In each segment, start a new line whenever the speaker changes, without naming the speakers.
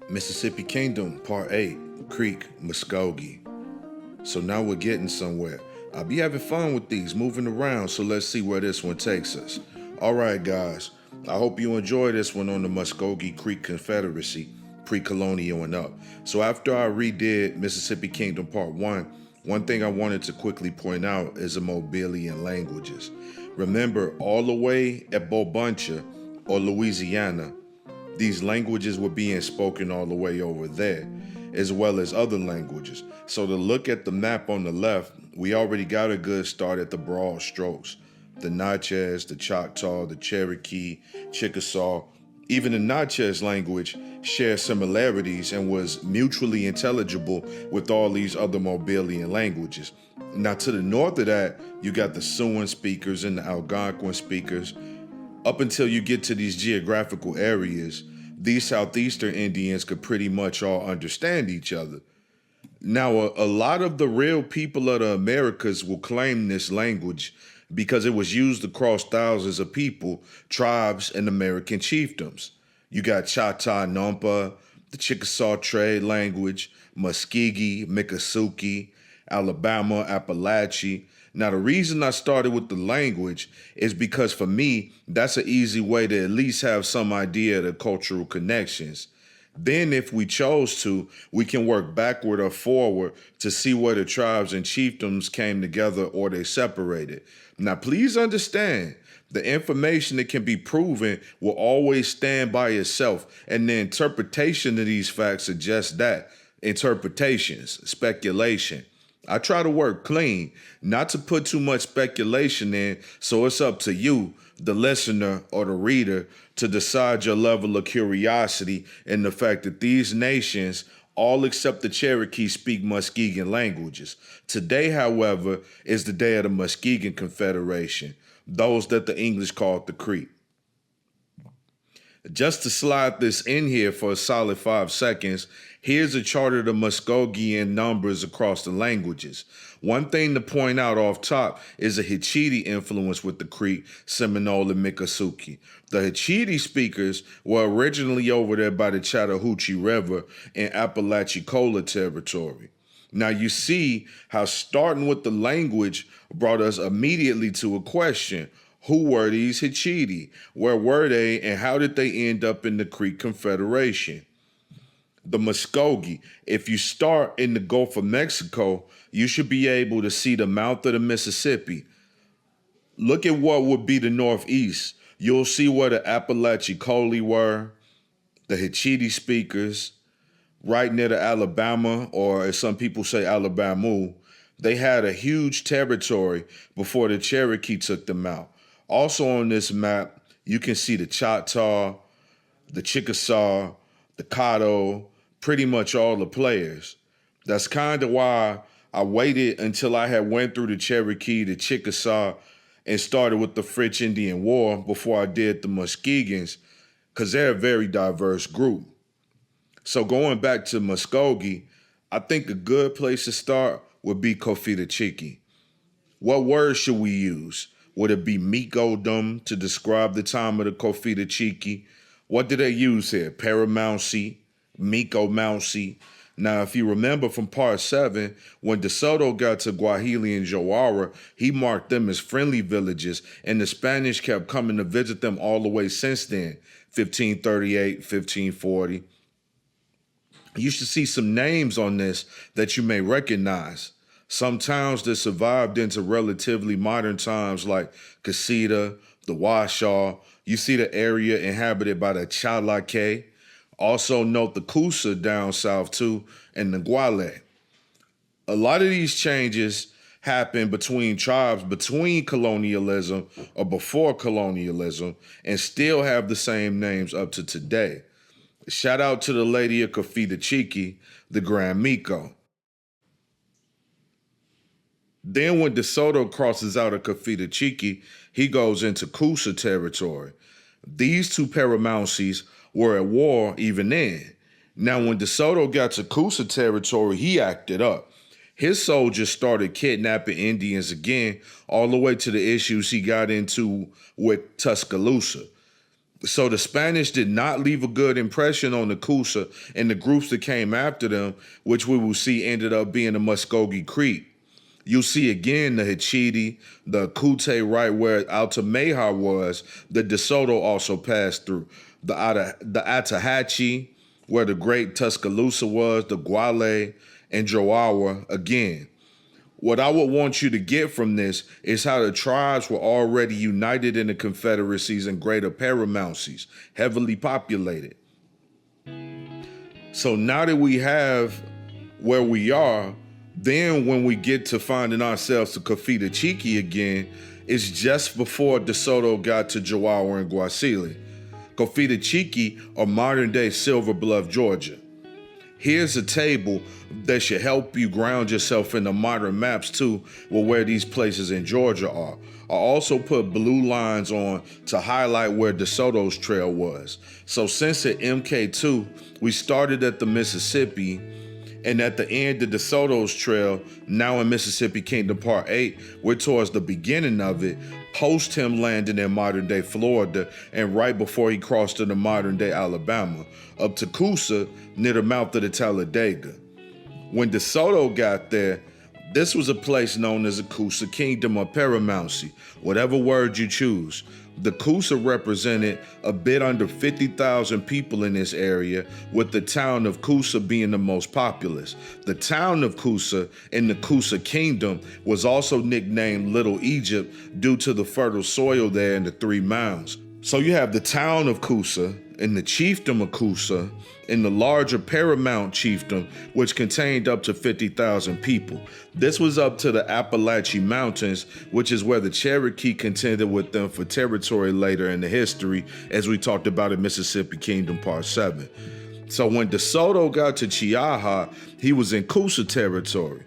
Mississippi Kingdom, Part 8, Creek, Muskoke. So now we're getting somewhere. I'll be having fun with these, moving around, so let's see where this one takes us. Alright, guys, I hope you enjoy this one on the Muskoke Creek Confederacy, pre-colonial and up. So after I redid Mississippi Kingdom Part 1, one thing I wanted to quickly point out is the Mobilian languages. Remember, all the way at Bobuncha, or Louisiana, these languages were being spoken all the way over there, as well as other languages. So to look at the map on the left, we already got a good start at the broad strokes. The Natchez, the Choctaw, the Cherokee, Chickasaw, even the Natchez language shares similarities and was mutually intelligible with all these other Mobilian languages. Now to the north of that, you got the Siouan speakers and the Algonquin speakers. Up until you get to these geographical areas, these Southeastern Indians could pretty much all understand each other. Now, a lot of the real people of the Americas will claim this language because it was used across thousands of people, tribes, and American chiefdoms. You got Choctaw Nampa, the Chickasaw trade language, Muskogee, Miccosukee, Alabama, Appalachia. Now, the reason I started with the language is because for me, that's an easy way to at least have some idea of the cultural connections. Then, if we chose to, we can work backward or forward to see where the tribes and chiefdoms came together or they separated. Now, please understand, the information that can be proven will always stand by itself, and the interpretation of these facts suggests that. Interpretations, speculation. I try to work clean, not to put too much speculation in, so it's up to you, the listener or the reader, to decide your level of curiosity in the fact that these nations, all except the Cherokee, speak Muskegon languages. Today, however, is the day of the Muskegon Confederation, those that the English called the Creek. Just to slide this in here for a solid 5 seconds, here's a chart of the Muskogean numbers across the languages. One thing to point out off top is a Hitchiti influence with the Creek, Seminole, and Miccosukee. The Hitchiti speakers were originally over there by the Chattahoochee River in Apalachicola territory. Now you see how starting with the language brought us immediately to a question. Who were these Hitchiti? Where were they, and how did they end up in the Creek Confederation? The Muskogee. If you start in the Gulf of Mexico, you should be able to see the mouth of the Mississippi. Look at what would be the Northeast. You'll see where the Apalachicola were, the Hitchiti speakers, right near the Alabama, or as some people say, Alabama. They had a huge territory before the Cherokee took them out. Also on this map, you can see the Choctaw, the Chickasaw, the Caddo, pretty much all the players. That's kind of why I waited until I had went through the Cherokee, the Chickasaw, and started with the French Indian War before I did the Muskegans, because they're a very diverse group. So going back to Muskogee, I think a good place to start would be Kofitachiki. What word should we use? Would it be Mikodum to describe the time of the Kofitachiki? What did they use here? Paramountcies, Mikomountsie. Now, if you remember from part 7, when De Soto got to Guahili and Jawara, he marked them as friendly villages, and the Spanish kept coming to visit them all the way since then, 1538, 1540. You should see some names on this that you may recognize. Some towns that survived into relatively modern times like Casita, the Washaw. You see the area inhabited by the Chalake. Also note the Coosa down south too, and the Guale. A lot of these changes happen between tribes between colonialism or before colonialism and still have the same names up to today. Shout out to the lady of Kofitachiki, the Grand Miko. Then when De Soto crosses out of Kofitachiki, he goes into Coosa territory. These two Paramountcies were at war even then. Now when De Soto got to Coosa territory, he acted up. His soldiers started kidnapping Indians again, all the way to the issues he got into with Tuscaloosa. So the Spanish did not leave a good impression on the Coosa and the groups that came after them, which we will see ended up being the Muskogee Creek. You'll see again the Hitchiti, the Kute right where Altamehar was, the DeSoto also passed through, the Atahatchee, where the great Tuscaloosa was, the Guale, and Joawa again. What I would want you to get from this is how the tribes were already united in the confederacies and greater Paramountcies, heavily populated. So now that we have where we are, then when we get to finding ourselves to Kafita Chiki again, it's just before DeSoto got to Joawa and Guasile. Kafita Chiki or modern day Silver Bluff, Georgia. Here's a table that should help you ground yourself in the modern maps too, with where these places in Georgia are. I also put blue lines on to highlight where DeSoto's trail was. So since at MK2, we started at the Mississippi, and at the end of DeSoto's trail, now in Mississippi Kingdom Part 8, we're towards the beginning of it, post him landing in modern day Florida, and right before he crossed into modern day Alabama, up to Coosa, near the mouth of the Talladega. When DeSoto got there, this was a place known as the Coosa Kingdom or Paramountcy, whatever word you choose. The Coosa represented a bit under 50,000 people in this area, with the town of Coosa being the most populous. The town of Coosa in the Coosa Kingdom was also nicknamed Little Egypt due to the fertile soil there in the 3 mounds. So you have the town of Coosa and the chiefdom of Coosa and the larger Paramount chiefdom, which contained up to 50,000 people. This was up to the Appalachian Mountains, which is where the Cherokee contended with them for territory later in the history, as we talked about in Mississippi Kingdom Part 7. So when DeSoto got to Chiaja, he was in Coosa territory.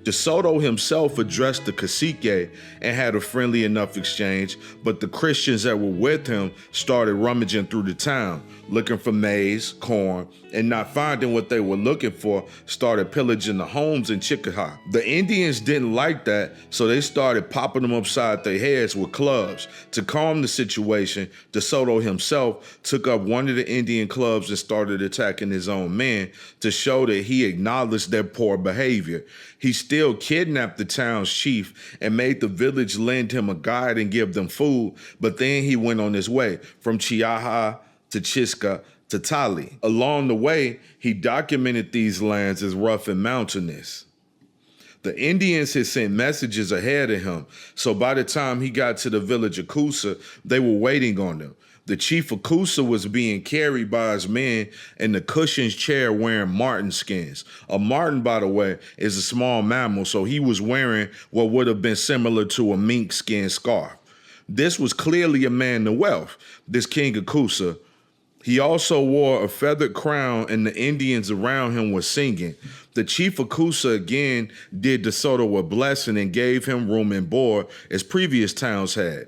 DeSoto himself addressed the cacique and had a friendly enough exchange, but the Christians that were with him started rummaging through the town, looking for maize, corn, and not finding what they were looking for, started pillaging the homes in Chickahaw. The Indians didn't like that, so they started popping them upside their heads with clubs. To calm the situation, DeSoto himself took up one of the Indian clubs and started attacking his own men to show that he acknowledged their poor behavior. He still kidnapped the town's chief and made the village lend him a guide and give them food, but then he went on his way from Chiaja to Chisca to Tali. Along the way, he documented these lands as rough and mountainous. The Indians had sent messages ahead of him, so by the time he got to the village of Coosa, they were waiting on him. The chief of Coosa was being carried by his men in the cushion's chair wearing marten skins. A marten, by the way, is a small mammal, so he was wearing what would have been similar to a mink skin scarf. This was clearly a man of wealth, this king of Coosa. He also wore a feathered crown, and the Indians around him were singing. The chief of Coosa again did DeSoto a blessing and gave him room and board as previous towns had.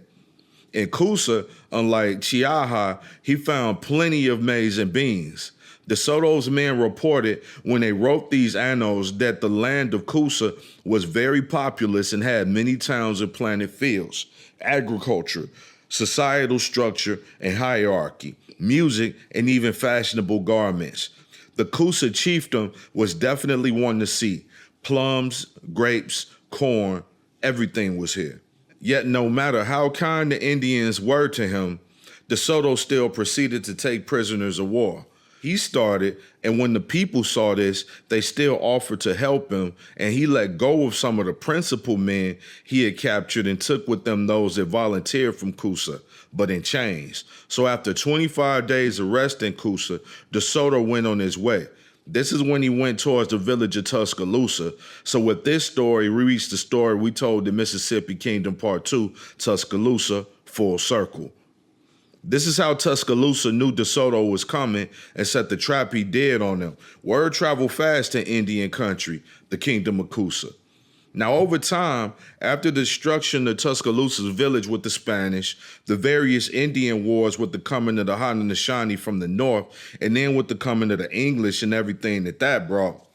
In Coosa, unlike Chiaja, he found plenty of maize and beans. DeSoto's men reported when they wrote these annals that the land of Coosa was very populous and had many towns and planted fields, agriculture, societal structure and hierarchy, music, and even fashionable garments. The Coosa chiefdom was definitely one to see. Plums, grapes, corn, everything was here. Yet no matter how kind the Indians were to him, DeSoto still proceeded to take prisoners of war. He started, and when the people saw this, they still offered to help him, and he let go of some of the principal men he had captured and took with them those that volunteered from Coosa, but in chains. So after 25 days of rest in Coosa, DeSoto went on his way. This is when he went towards the village of Tuscaloosa. So with this story, we reached the story we told in Mississippi Kingdom Part 2, Tuscaloosa, full circle. This is how Tuscaloosa knew DeSoto was coming and set the trap he did on them. Word traveled fast in Indian country, the Kingdom of Coosa. Now, over time, after the destruction of Tuscaloosa's village with the Spanish, the various Indian wars with the coming of the Haudenosaunee from the north, and then with the coming of the English and everything that brought,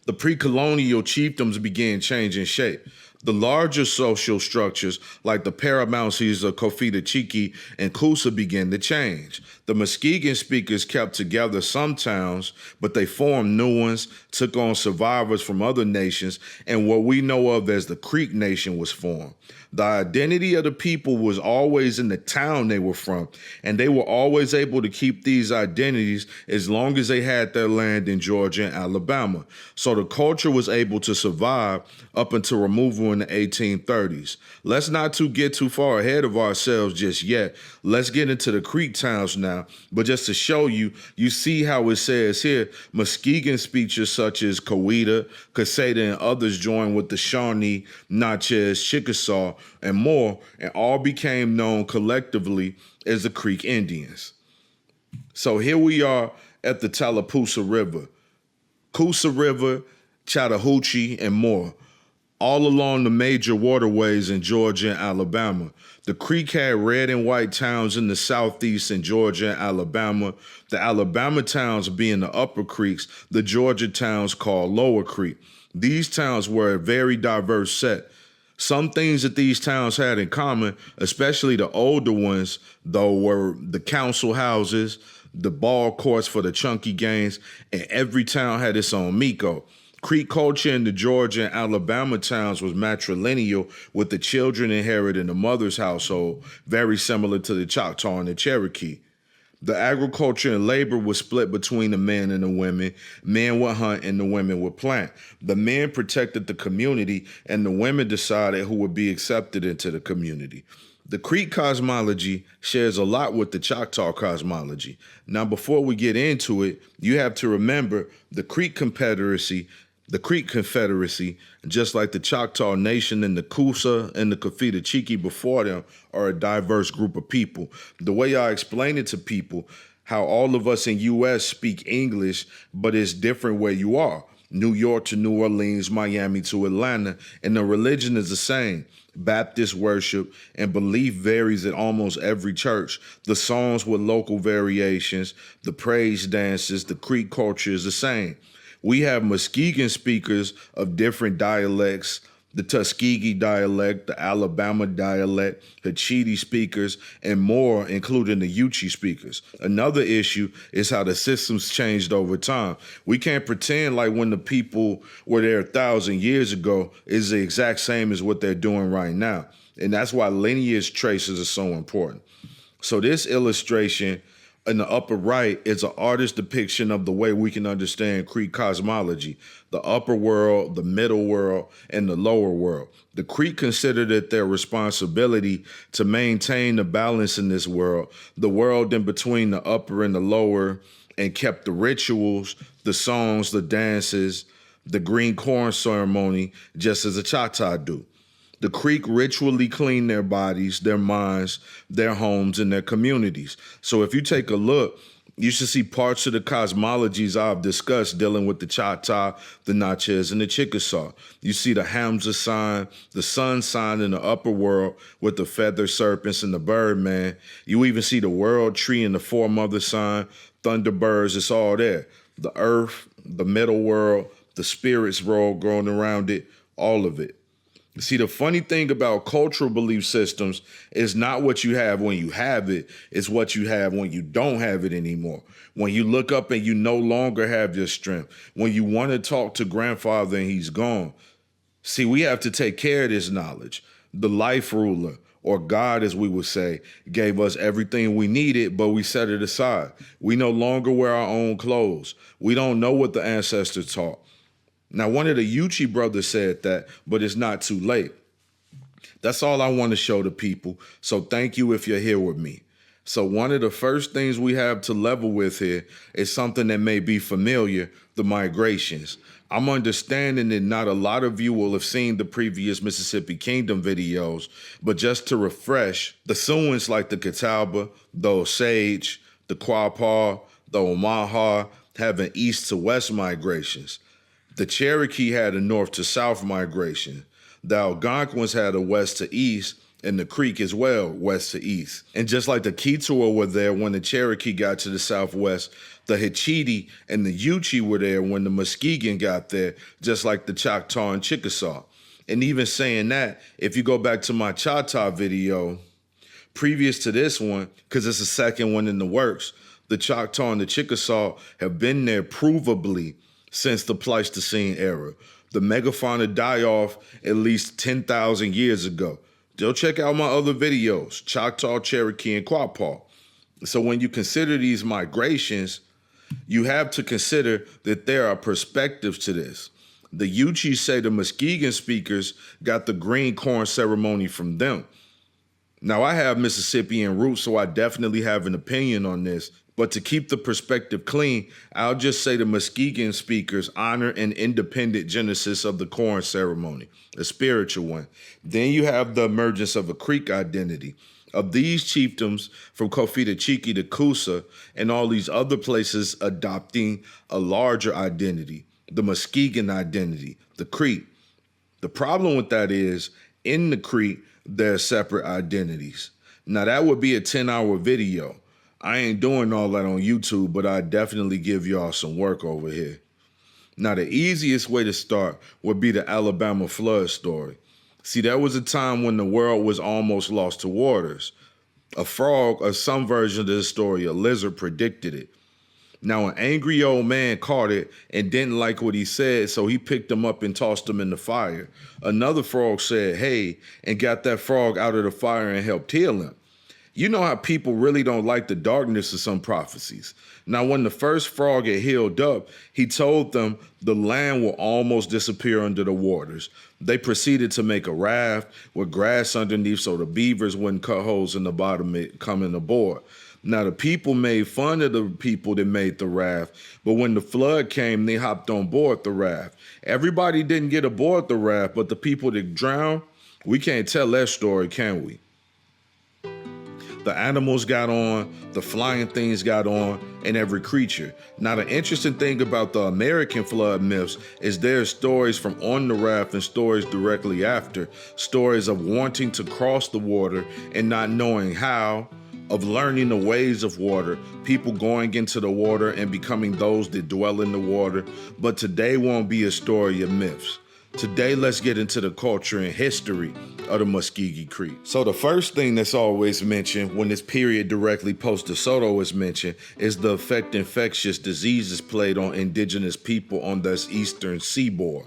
the pre-colonial chiefdoms began changing shape. The larger social structures, like the Paramountcies of Cofita and Coosa, began to change. The Muskegon speakers kept together some towns, but they formed new ones, took on survivors from other nations, and what we know of as the Creek Nation was formed. The identity of the people was always in the town they were from, and they were always able to keep these identities as long as they had their land in Georgia and Alabama. So the culture was able to survive up until removal in the 1830s. Let's not get too far ahead of ourselves just yet. Let's get into the Creek towns now. But just to show you, you see how it says here, Muskegon speeches such as Coweta, Caseta, and others joined with the Shawnee, Natchez, Chickasaw, and more, and all became known collectively as the Creek Indians. So here we are at the Tallapoosa River, Coosa River, Chattahoochee, and more, all along the major waterways in Georgia and Alabama. The Creek had red and white towns in the southeast in Georgia and Alabama, the Alabama towns being the upper creeks, the Georgia towns called lower creek. These towns were a very diverse set. Some things that these towns had in common, especially the older ones, though, were the council houses, the ball courts for the chunky games, and every town had its own Miko. Creek culture in the Georgia and Alabama towns was matrilineal, with the children inheriting the mother's household, very similar to the Choctaw and the Cherokee. The agriculture and labor was split between the men and the women. Men would hunt and the women would plant. The men protected the community and the women decided who would be accepted into the community. The Creek cosmology shares a lot with the Choctaw cosmology. Now, before we get into it, you have to remember the Creek Confederacy, just like the Choctaw Nation and the Coosa and the Cofita before them, are a diverse group of people. The way I explain it to people, how all of us in U.S. speak English, but it's different where you are. New York to New Orleans, Miami to Atlanta, and the religion is the same. Baptist worship and belief varies at almost every church. The songs with local variations, the praise dances, the Creek culture is the same. We have Muskegon speakers of different dialects, the Tuskegee dialect, the Alabama dialect, Hachiti speakers, and more, including the Yuchi speakers. Another issue is how the systems changed over time. We can't pretend like when the people were there 1,000 years ago is the exact same as what they're doing right now. And that's why lineage traces are so important. So this illustration in the upper right is an artist's depiction of the way we can understand Creek cosmology, the upper world, the middle world, and the lower world. The Creek considered it their responsibility to maintain the balance in this world, the world in between the upper and the lower, and kept the rituals, the songs, the dances, the green corn ceremony, just as the Choctaw do. The Creek ritually clean their bodies, their minds, their homes, and their communities. So if you take a look, you should see parts of the cosmologies I've discussed dealing with the Choctaw, the Natchez, and the Chickasaw. You see the Hamza sign, the sun sign in the upper world with the feather serpents and the birdman. You even see the world tree and the four-mother sign, thunderbirds, it's all there. The earth, the middle world, the spirits roll growing around it, all of it. See, the funny thing about cultural belief systems is not what you have when you have it, it's what you have when you don't have it anymore. When you look up and you no longer have your strength. When you want to talk to grandfather and he's gone. See, we have to take care of this knowledge. The life ruler, or God as we would say, gave us everything we needed, but we set it aside. We no longer wear our own clothes. We don't know what the ancestors taught. Now, one of the Yuchi brothers said that, but it's not too late. That's all I want to show the people. So thank you if you're here with me. So one of the first things we have to level with here is something that may be familiar, the migrations. I'm understanding that not a lot of you will have seen the previous Mississippi Kingdom videos, but just to refresh, the Siouans like the Catawba, the Osage, the Quapaw, the Omaha have an east to west migrations. The Cherokee had a north to south migration. The Algonquins had a west to east, and the Creek as well, west to east. And just like the Kituwa were there when the Cherokee got to the southwest, the Hachiti and the Yuchi were there when the Muskegon got there, just like the Choctaw and Chickasaw. And even saying that, if you go back to my Chata video, previous to this one, because it's the second one in the works, the Choctaw and the Chickasaw have been there provably since the Pleistocene era. The megafauna die off at least 10,000 years ago. Go check out my other videos, Choctaw, Cherokee, and Quapaw. So when you consider these migrations, you have to consider that there are perspectives to this. The Yuchi say the Muskegon speakers got the green corn ceremony from them. Now, I have Mississippian roots, so I definitely have an opinion on this. But to keep the perspective clean, I'll just say the Muskegon speakers honor an independent genesis of the corn ceremony, a spiritual one. Then you have the emergence of a Creek identity. Of these chiefdoms, from Kofita Chiki to Coosa, and all these other places adopting a larger identity, the Muskegon identity, the Creek. The problem with that is, in the Creek, there are separate identities. Now, that would be a 10-hour video. I ain't doing all that on YouTube, but I definitely give y'all some work over here. Now, the easiest way to start would be the Alabama flood story. See, there was a time when the world was almost lost to waters. A frog, or some version of this story, a lizard, predicted it. Now, an angry old man caught it and didn't like what he said, so he picked him up and tossed him in the fire. Another frog said, hey, and got that frog out of the fire and helped heal him. You know how people really don't like the darkness of some prophecies. Now, when the first frog had healed up, he told them the land will almost disappear under the waters. They proceeded to make a raft with grass underneath so the beavers wouldn't cut holes in the bottom coming aboard. Now, the people made fun of the people that made the raft, but when the flood came, they hopped on board the raft. Everybody didn't get aboard the raft, but the people that drowned, we can't tell that story, can we? The animals got on, the flying things got on, and every creature. Now, the interesting thing about the American flood myths is there's stories from on the raft and stories directly after. Stories of wanting to cross the water and not knowing how, of learning the ways of water, people going into the water and becoming those that dwell in the water. But today won't be a story of myths. Today, let's get into the culture and history of the Muskogee Creek. So the first thing that's always mentioned when this period directly post to Soto is mentioned is the effect infectious diseases played on indigenous people on this eastern seaboard.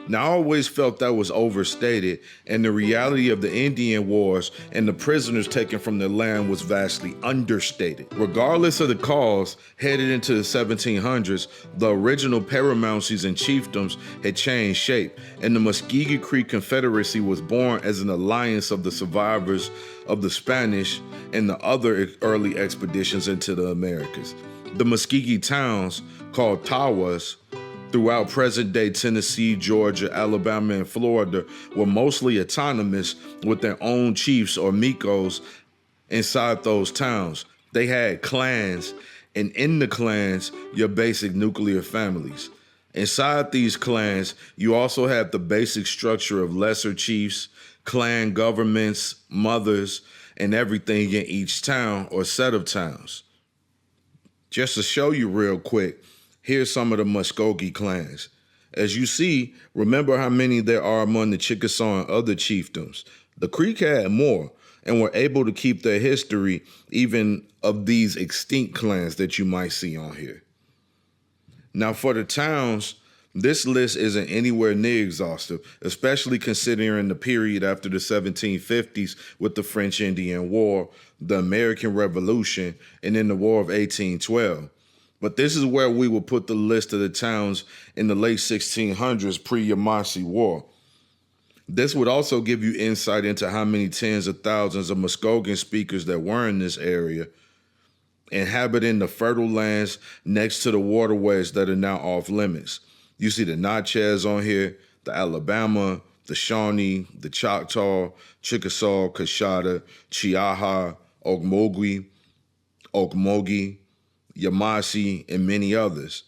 Now, I always felt that was overstated, and the reality of the Indian Wars and the prisoners taken from their land was vastly understated. Regardless of the cause, headed into the 1700s, the original Paramountcies and chiefdoms had changed shape, and the Muskogee Creek Confederacy was born as an alliance of the survivors of the Spanish and the other early expeditions into the Americas. The Muskogee towns, called Tawas, throughout present-day Tennessee, Georgia, Alabama, and Florida were mostly autonomous with their own chiefs or Mikos inside those towns. They had clans, and in the clans, your basic nuclear families. Inside these clans, you also have the basic structure of lesser chiefs, clan governments, mothers, and everything in each town or set of towns. Just to show you real quick, here's some of the Muskogee clans. As you see, remember how many there are among the Chickasaw and other chiefdoms. The Creek had more and were able to keep their history even of these extinct clans that you might see on here. Now, for the towns, this list isn't anywhere near exhaustive, especially considering the period after the 1750s with the French Indian War, the American Revolution, and then the War of 1812. But this is where we will put the list of the towns in the late 1600s pre-Yamasee War. This would also give you insight into how many tens of thousands of Muskogean speakers that were in this area, inhabiting the fertile lands next to the waterways that are now off limits. You see the Natchez on here, the Alabama, the Shawnee, the Choctaw, Chickasaw, Coshada, Chiaha, Okmulgee, Yamasee, and many others.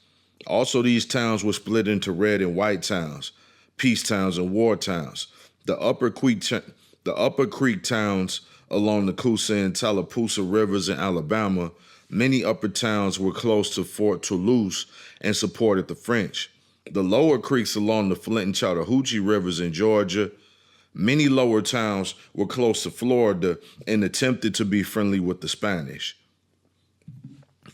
Also, these towns were split into red and white towns, peace towns, and war towns. The Upper Creek towns along the Coosa and Tallapoosa rivers in Alabama, many upper towns were close to Fort Toulouse and supported the French. The lower creeks along the Flint and Chattahoochee rivers in Georgia, many lower towns were close to Florida and attempted to be friendly with the Spanish.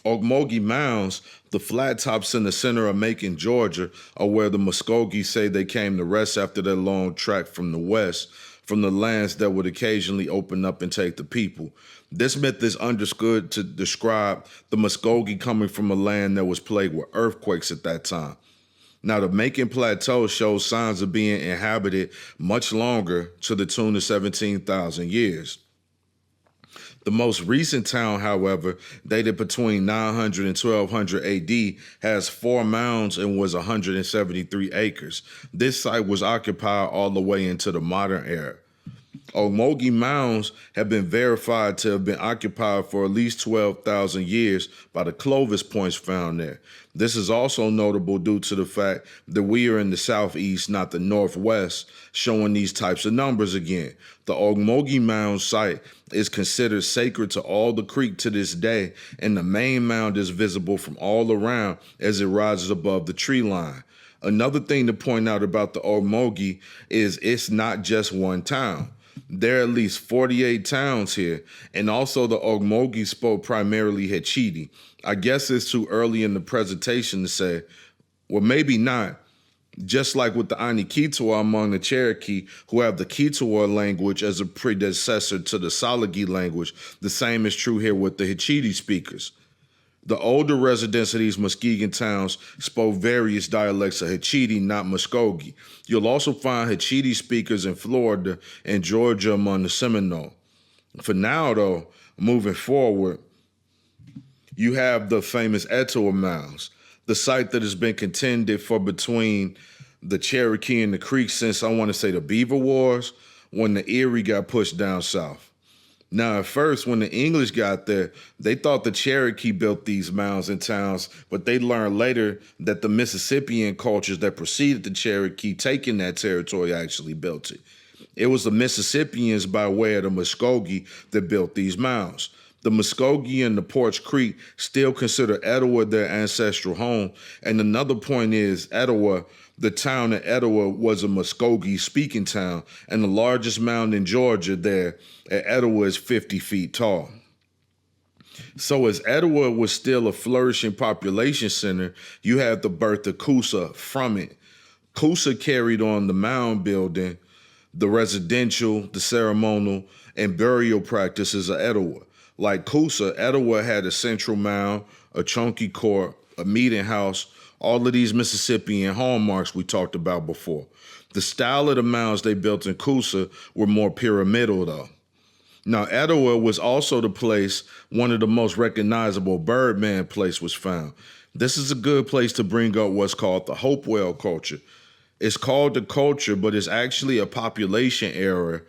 Ocmulgee Mounds, the flat tops in the center of Macon, Georgia, are where the Muskoke say they came to rest after their long trek from the west, from the lands that would occasionally open up and take the people. This myth is understood to describe the Muskoke coming from a land that was plagued with earthquakes at that time. Now, the Macon Plateau shows signs of being inhabited much longer, to the tune of 17,000 years. The most recent town, however, dated between 900 and 1200 AD, has 4 mounds and was 173 acres. This site was occupied all the way into the modern era. Ocmulgee Mounds have been verified to have been occupied for at least 12,000 years by the Clovis points found there. This is also notable due to the fact that we are in the southeast, not the northwest, showing these types of numbers again. The Ocmulgee Mound site is considered sacred to all the creek to this day, and the main mound is visible from all around as it rises above the tree line. Another thing to point out about the Ocmulgee is it's not just one town. There are at least 48 towns here, and also the Ocmulgee spoke primarily Hitchiti. I guess it's too early in the presentation to say, well, maybe not. Just like with the Anikitawa among the Cherokee, who have the Kitawa language as a predecessor to the Salagi language, the same is true here with the Hitchiti speakers. The older residents of these Muskegon towns spoke various dialects of Hitchiti, not Muskogee. You'll also find Hitchiti speakers in Florida and Georgia among the Seminole. For now, though, moving forward, you have the famous Etowah Mounds, the site that has been contended for between the Cherokee and the Creek since, I want to say, the Beaver Wars, when the Erie got pushed down south. Now, at first, when the English got there, they thought the Cherokee built these mounds and towns, but they learned later that the Mississippian cultures that preceded the Cherokee taking that territory actually built it. It was the Mississippians by way of the Muskogee that built these mounds. The Muskogee and the Porch Creek still consider Etowah their ancestral home. And another point is Etowah, the town of Etowah was a Muskogee speaking town, and the largest mound in Georgia there at Etowah is 50 feet tall. So as Etowah was still a flourishing population center, you had the birth of Coosa from it. Coosa carried on the mound building, the residential, the ceremonial, and burial practices of Etowah. Like Coosa, Etowah had a central mound, a chunky court, a meeting house, all of these Mississippian hallmarks we talked about before. The style of the mounds they built in Coosa were more pyramidal, though. Now, Etowah was also the place one of the most recognizable Birdman place was found. This is a good place to bring up what's called the Hopewell culture. It's called the culture, but it's actually a population area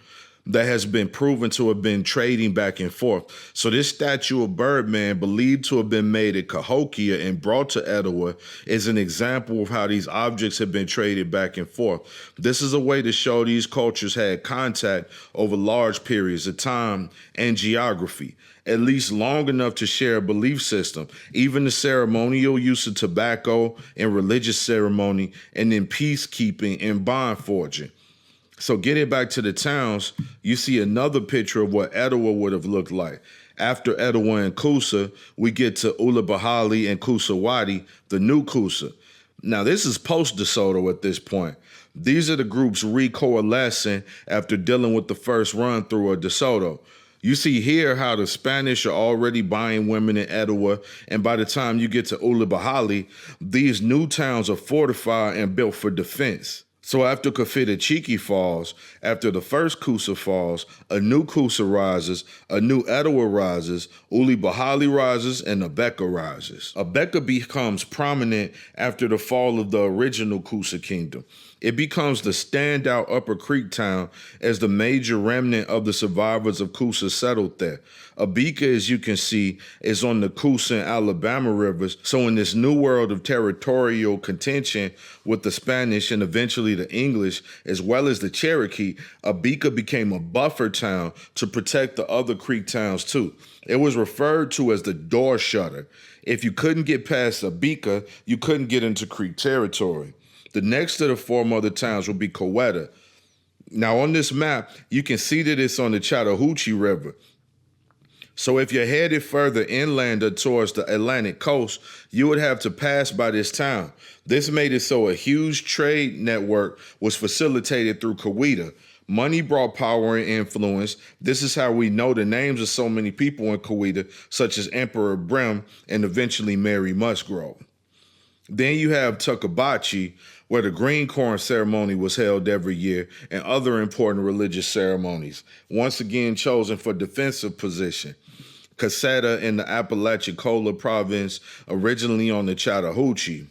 that has been proven to have been trading back and forth. So this statue of Birdman, believed to have been made at Cahokia and brought to Etowah, is an example of how these objects have been traded back and forth. This is a way to show these cultures had contact over large periods of time and geography, at least long enough to share a belief system, even the ceremonial use of tobacco and religious ceremony, and then peacekeeping and bond forging. So getting back to the towns, you see another picture of what Etowah would have looked like. After Etowah and Coosa, we get to Ulibahali and Coosawati, the new Coosa. Now, this is post DeSoto at this point. These are the groups recoalescing after dealing with the first run-through of DeSoto. You see here how the Spanish are already buying women in Etowah, and by the time you get to Ulibahali, these new towns are fortified and built for defense. So after Kafitachiki falls, after the first Coosa falls, a new Coosa rises, a new Etowah rises, Ulibahali rises, and Abeka rises. Abeka becomes prominent after the fall of the original Coosa kingdom. It becomes the standout Upper Creek town as the major remnant of the survivors of Coosa settled there. Abeka, as you can see, is on the Coosa and Alabama rivers, so in this new world of territorial contention with the Spanish and eventually the English, as well as the Cherokee, Abeka became a buffer town to protect the other creek towns too. It was referred to as the door shutter. If you couldn't get past Abeka, you couldn't get into creek territory. The next of the four mother towns would be Coweta. Now on this map, you can see that it's on the Chattahoochee River. So if you're headed further inland or towards the Atlantic coast, you would have to pass by this town. This made it so a huge trade network was facilitated through Coweta. Money brought power and influence. This is how we know the names of so many people in Coweta, such as Emperor Brim and eventually Mary Musgrove. Then you have Tuckabachi, where the green corn ceremony was held every year, and other important religious ceremonies, once again chosen for defensive position. Caseta in the Apalachicola province, originally on the Chattahoochee.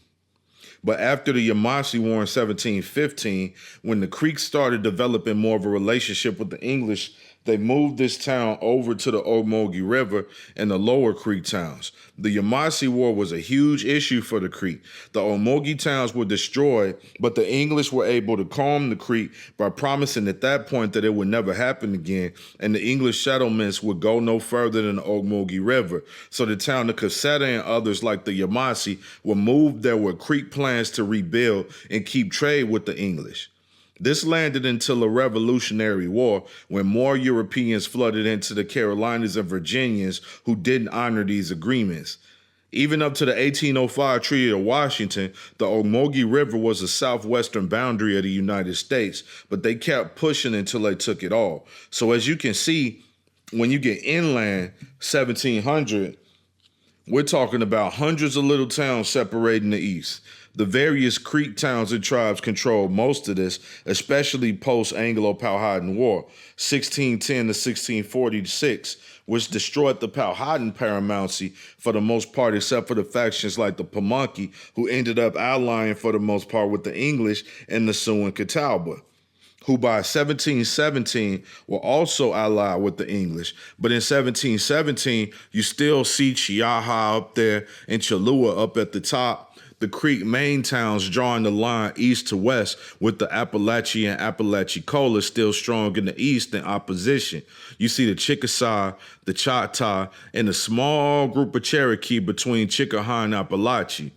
But after the Yamasee War in 1715, when the Creeks started developing more of a relationship with the English, they moved this town over to the Ocmulgee River and the lower Creek towns. The Yamasee War was a huge issue for the Creek. The Ocmulgee towns were destroyed, but the English were able to calm the Creek by promising at that point that it would never happen again, and the English settlements would go no further than the Ocmulgee River. So the town of Caseta and others like the Yamasee were moved there with Creek plans to rebuild and keep trade with the English. This landed until the Revolutionary War, when more Europeans flooded into the Carolinas and Virginians who didn't honor these agreements. Even up to the 1805 Treaty of Washington, the Ocmulgee River was the southwestern boundary of the United States, but they kept pushing until they took it all. So as you can see, when you get inland, 1700, we're talking about hundreds of little towns separating the east. The various Creek towns and tribes controlled most of this, especially post-Anglo-Powhatan War, 1610 to 1646, which destroyed the Powhatan Paramountcy for the most part, except for the factions like the Pamunkey, who ended up allying for the most part with the English and the Sioux and Catawba, who by 1717 were also allied with the English. But in 1717, you still see Chiaha up there and Chalua up at the top. The Creek main towns drawing the line east to west, with the Appalachia and Apalachicola still strong in the east in opposition. You see the Chickasaw, the Choctaw, and a small group of Cherokee between Chickahaw and Appalachia.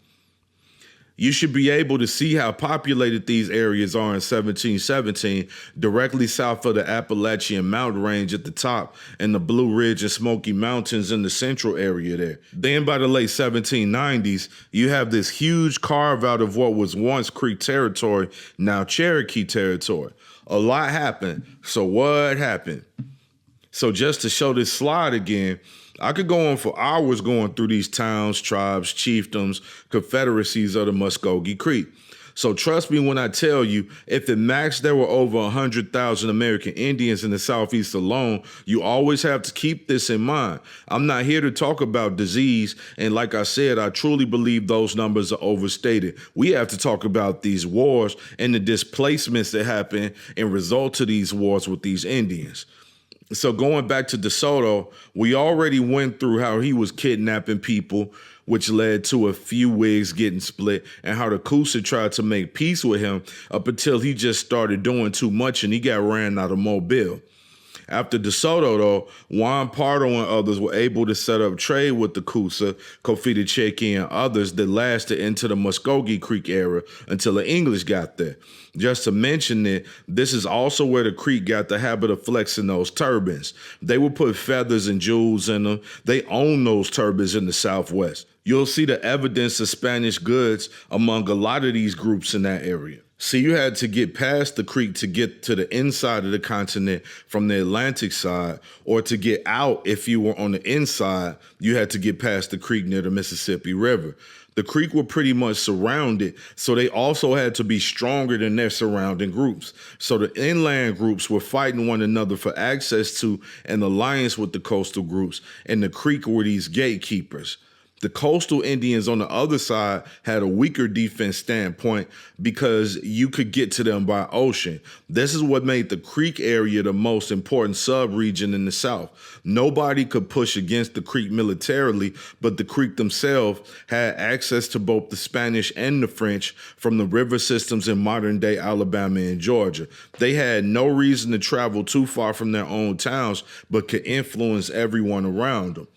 You should be able to see how populated these areas are in 1717, directly south of the Appalachian Mountain Range at the top and the Blue Ridge and Smoky Mountains in the central area there. Then by the late 1790s, you have this huge carve out of what was once Creek territory, now Cherokee territory. A lot happened. So what happened? So just to show this slide again, I could go on for hours going through these towns, tribes, chiefdoms, confederacies of the Muskogee Creek. So trust me when I tell you, if at max there were over 100,000 American Indians in the Southeast alone, you always have to keep this in mind. I'm not here to talk about disease, and like I said, I truly believe those numbers are overstated. We have to talk about these wars and the displacements that happen in result to these wars with these Indians. So going back to De Soto, we already went through how he was kidnapping people, which led to a few wigs getting split, and how the Coosa tried to make peace with him up until he just started doing too much and he got ran out of Mobile. After De Soto, though, Juan Pardo and others were able to set up trade with the Coosa, Kofita Cheki, and others that lasted into the Muskogee Creek era until the English got there. Just to mention it, this is also where the Creek got the habit of flexing those turbans. They would put feathers and jewels in them. They own those turbans in the Southwest. You'll see the evidence of Spanish goods among a lot of these groups in that area. See, you had to get past the Creek to get to the inside of the continent from the Atlantic side, or to get out, if you were on the inside, you had to get past the Creek near the Mississippi River. The Creek were pretty much surrounded, so they also had to be stronger than their surrounding groups. So the inland groups were fighting one another for access to an alliance with the coastal groups, and the Creek were these gatekeepers. The coastal Indians on the other side had a weaker defense standpoint because you could get to them by ocean. This is what made the Creek area the most important sub-region in the South. Nobody could push against the Creek militarily, but the Creek themselves had access to both the Spanish and the French from the river systems in modern-day Alabama and Georgia. They had no reason to travel too far from their own towns, but could influence everyone around them.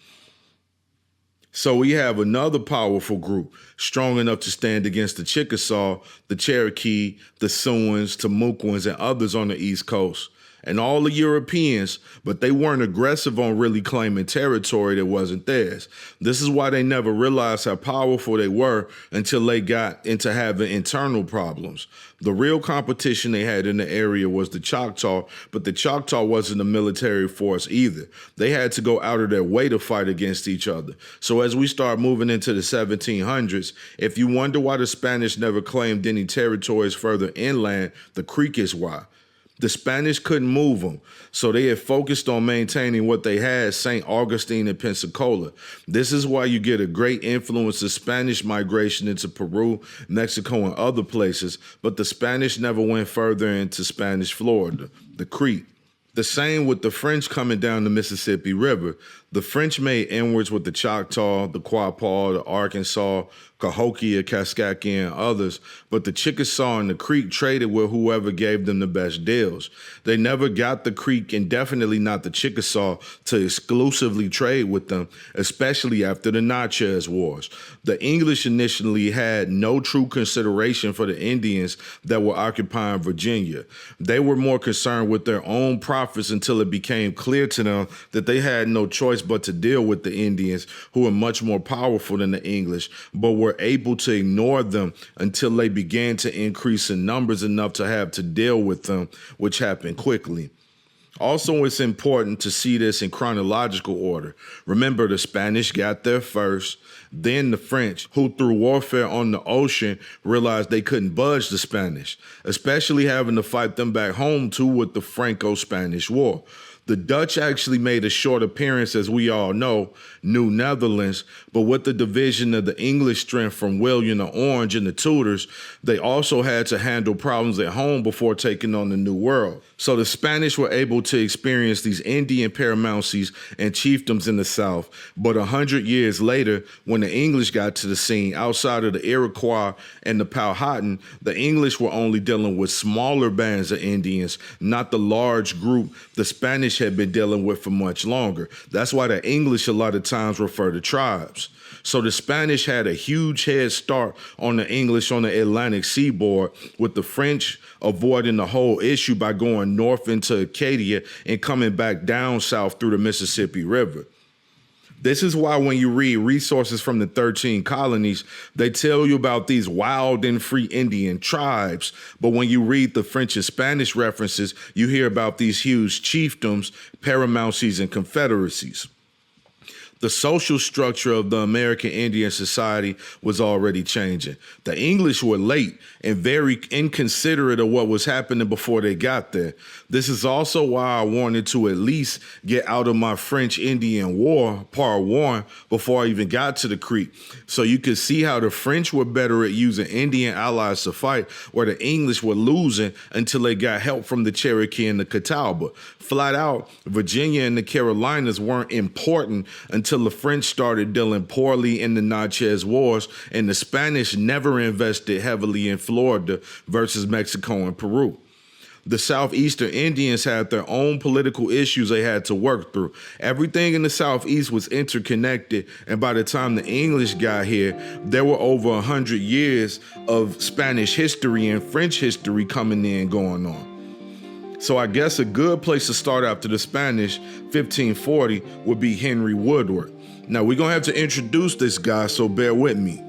So we have another powerful group, strong enough to stand against the Chickasaw, the Cherokee, the Siouans, Timucuans, and others on the East Coast. And all the Europeans, but they weren't aggressive on really claiming territory that wasn't theirs. This is why they never realized how powerful they were until they got into having internal problems. The real competition they had in the area was the Choctaw, but the Choctaw wasn't a military force either. They had to go out of their way to fight against each other. So as we start moving into the 1700s, if you wonder why the Spanish never claimed any territories further inland, the Creek is why. The Spanish couldn't move them, so they had focused on maintaining what they had, St. Augustine and Pensacola. This is why you get a great influence of Spanish migration into Peru, Mexico, and other places, but the Spanish never went further into Spanish Florida, the Creek. The same with the French coming down the Mississippi River. The French made inwards with the Choctaw, the Quapaw, the Arkansas, Cahokia, Kaskaskia, and others, but the Chickasaw and the Creek traded with whoever gave them the best deals. They never got the Creek, and definitely not the Chickasaw, to exclusively trade with them, especially after the Natchez Wars. The English initially had no true consideration for the Indians that were occupying Virginia. They were more concerned with their own profits until it became clear to them that they had no choice but to deal with the Indians, who were much more powerful than the English, but were able to ignore them until they began to increase in numbers enough to have to deal with them, which happened quickly. Also, it's important to see this in chronological order. Remember, the Spanish got there first, then the French, who through warfare on the ocean realized they couldn't budge the Spanish, especially having to fight them back home too with the Franco-Spanish War. The Dutch actually made a short appearance, as we all know, New Netherlands, but with the division of the English strength from William the Orange and the Tudors, they also had to handle problems at home before taking on the New World. So the Spanish were able to experience these Indian Paramountcies and chiefdoms in the South, but 100 years later, when the English got to the scene, outside of the Iroquois and the Powhatan, the English were only dealing with smaller bands of Indians, not the large group the Spanish had been dealing with for much longer. That's why the English a lot of times refer to tribes. So the Spanish had a huge head start on the English on the Atlantic seaboard, with the French avoiding the whole issue by going north into Acadia and coming back down south through the Mississippi River. This is why when you read resources from the 13 colonies, they tell you about these wild and free Indian tribes. But when you read the French and Spanish references, you hear about these huge chiefdoms, Paramountcies, and confederacies. The social structure of the American Indian society was already changing. The English were late and very inconsiderate of what was happening before they got there. This is also why I wanted to at least get out of my French-Indian War, Part 1, before I even got to the Creek. So you could see how the French were better at using Indian allies to fight, where the English were losing until they got help from the Cherokee and the Catawba. Flat out, Virginia and the Carolinas weren't important until the French started dealing poorly in the Natchez Wars, and the Spanish never invested heavily in Florida versus Mexico and Peru. The Southeastern Indians had their own political issues they had to work through. Everything in the Southeast was interconnected, and by the time the English got here, there were over 100 years of Spanish history and French history coming in going on. So I guess a good place to start after the Spanish, 1540, would be Henry Woodward. Now we're gonna have to introduce this guy, so bear with me.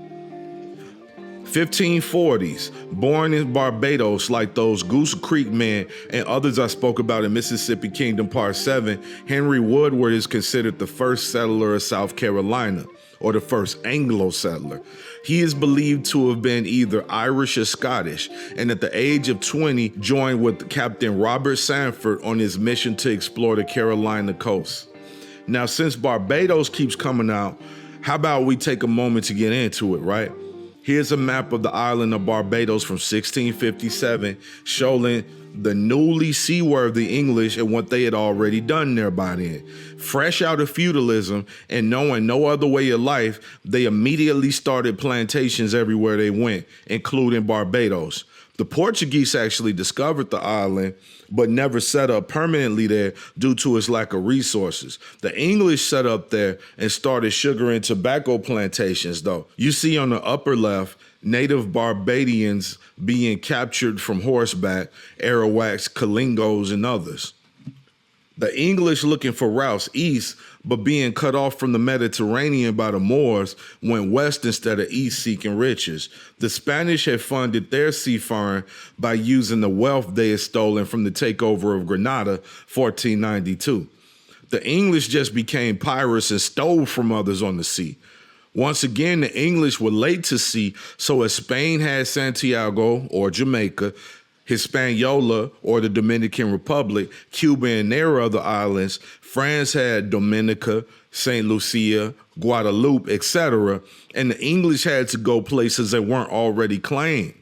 1540s, born in Barbados like those Goose Creek men and others I spoke about in Mississippi Kingdom Part 7, Henry Woodward is considered the first settler of South Carolina, or the first Anglo settler. He is believed to have been either Irish or Scottish, and at the age of 20, joined with Captain Robert Sanford on his mission to explore the Carolina coast. Now, since Barbados keeps coming out, how about we take a moment to get into it, right? Here's a map of the island of Barbados from 1657, showing the newly seaworthy English and what they had already done there by then. Fresh out of feudalism and knowing no other way of life, they immediately started plantations everywhere they went, including Barbados. The Portuguese actually discovered the island, but never set up permanently there due to its lack of resources. The English set up there and started sugar and tobacco plantations, though. You see on the upper left, native Barbadians being captured from horseback, Arawaks, Kalingos, and others. The English looking for routes east, but being cut off from the Mediterranean by the Moors, went west instead of east seeking riches. The Spanish had funded their seafaring by using the wealth they had stolen from the takeover of Granada, 1492. The English just became pirates and stole from others on the sea. Once again, the English were late to sea, so as Spain had Santiago, or Jamaica, Hispaniola, or the Dominican Republic, Cuba and their other islands, France had Dominica, St. Lucia, Guadeloupe, etc., and the English had to go places that weren't already claimed.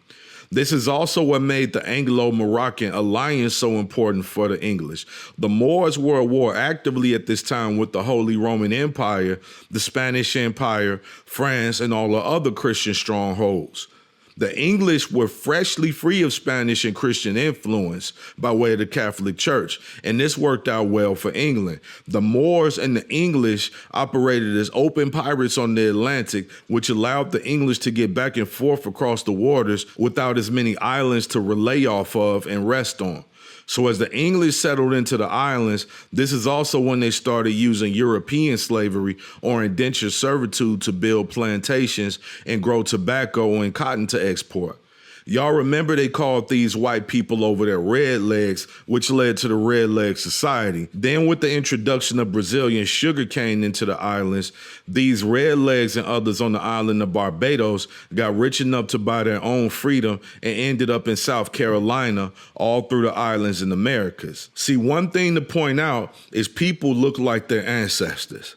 This is also what made the Anglo-Moroccan alliance so important for the English. The Moors were at war actively at this time with the Holy Roman Empire, the Spanish Empire, France, and all the other Christian strongholds. The English were freshly free of Spanish and Christian influence by way of the Catholic Church, and this worked out well for England. The Moors and the English operated as open pirates on the Atlantic, which allowed the English to get back and forth across the waters without as many islands to relay off of and rest on. So as the English settled into the islands, this is also when they started using European slavery or indentured servitude to build plantations and grow tobacco and cotton to export. Y'all remember they called these white people over there redlegs, which led to the Redleg Society. Then with the introduction of Brazilian sugarcane into the islands, these redlegs and others on the island of Barbados got rich enough to buy their own freedom and ended up in South Carolina, all through the islands in the Americas. See, one thing to point out is people look like their ancestors.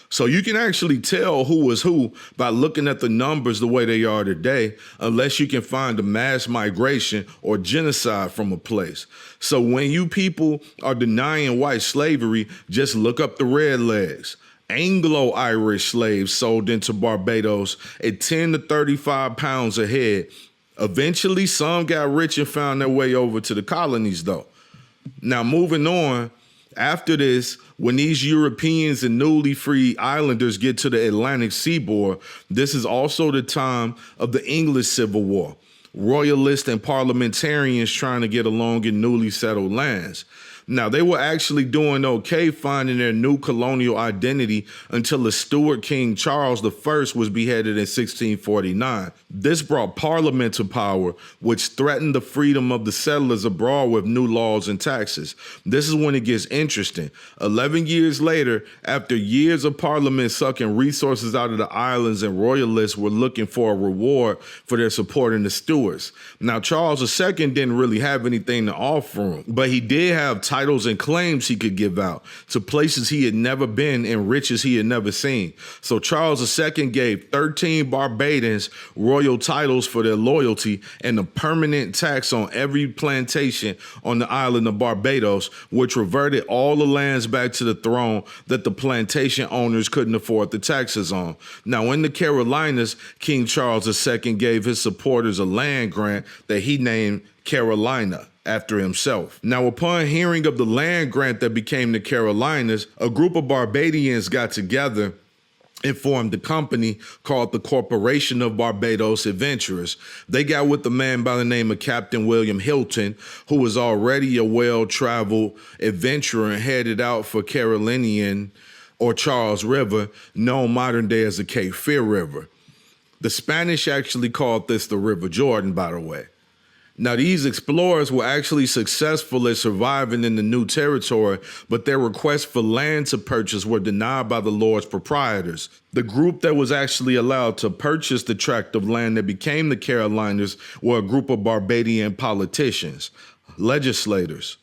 So you can actually tell who is who by looking at the numbers the way they are today, unless you can find a mass migration or genocide from a place. So when you people are denying white slavery, just look up the redlegs. Anglo-Irish slaves sold into Barbados at 10 to 35 pounds a head. Eventually, some got rich and found their way over to the colonies, though. Now, moving on, after this, when these Europeans and newly free islanders get to the Atlantic seaboard, this is also the time of the English Civil War. Royalists and parliamentarians trying to get along in newly settled lands. Now, they were actually doing okay finding their new colonial identity until the Stuart King Charles I was beheaded in 1649. This brought Parliament to power, which threatened the freedom of the settlers abroad with new laws and taxes. This is when it gets interesting. 11 years later, after years of Parliament sucking resources out of the islands and royalists were looking for a reward for their supporting the Stuarts. Now, Charles II didn't really have anything to offer him, but he did have titles and claims he could give out to places he had never been and riches he had never seen. So Charles II gave 13 Barbadians royal titles for their loyalty and a permanent tax on every plantation on the island of Barbados, which reverted all the lands back to the throne that the plantation owners couldn't afford the taxes on. Now, in the Carolinas, King Charles II gave his supporters a land grant that he named Carolina, after himself. Now, upon hearing of the land grant that became the Carolinas, a group of Barbadians got together and formed a company called the Corporation of Barbados Adventurers. They got with a man by the name of Captain William Hilton, who was already a well-traveled adventurer and headed out for Carolinian or Charles River, known modern day as the Cape Fear River. The Spanish actually called this the River Jordan, by the way. Now, these explorers were actually successful at surviving in the new territory, but their requests for land to purchase were denied by the Lord's proprietors. The group that was actually allowed to purchase the tract of land that became the Carolinas were a group of Barbadian politicians, legislators.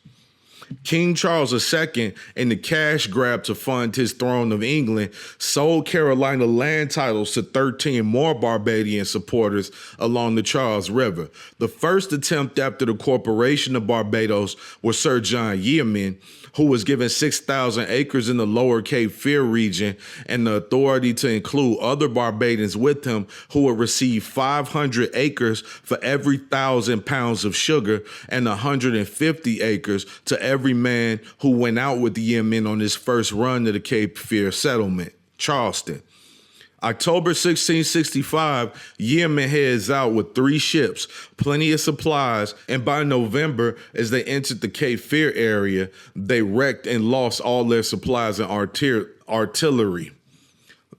King Charles II, in the cash grab to fund his throne of England, sold Carolina land titles to 13 more Barbadian supporters along the Charles River. The first attempt after the Corporation of Barbados was Sir John Yeoman, who was given 6,000 acres in the lower Cape Fear region and the authority to include other Barbadians with him, who would receive 500 acres for every 1,000 pounds of sugar and 150 acres to every man who went out with the Yemen on his first run to the Cape Fear settlement, Charleston. October 1665, Yemen heads out with 3 ships, plenty of supplies, and by November, as they entered the Cape Fear area, they wrecked and lost all their supplies and artillery.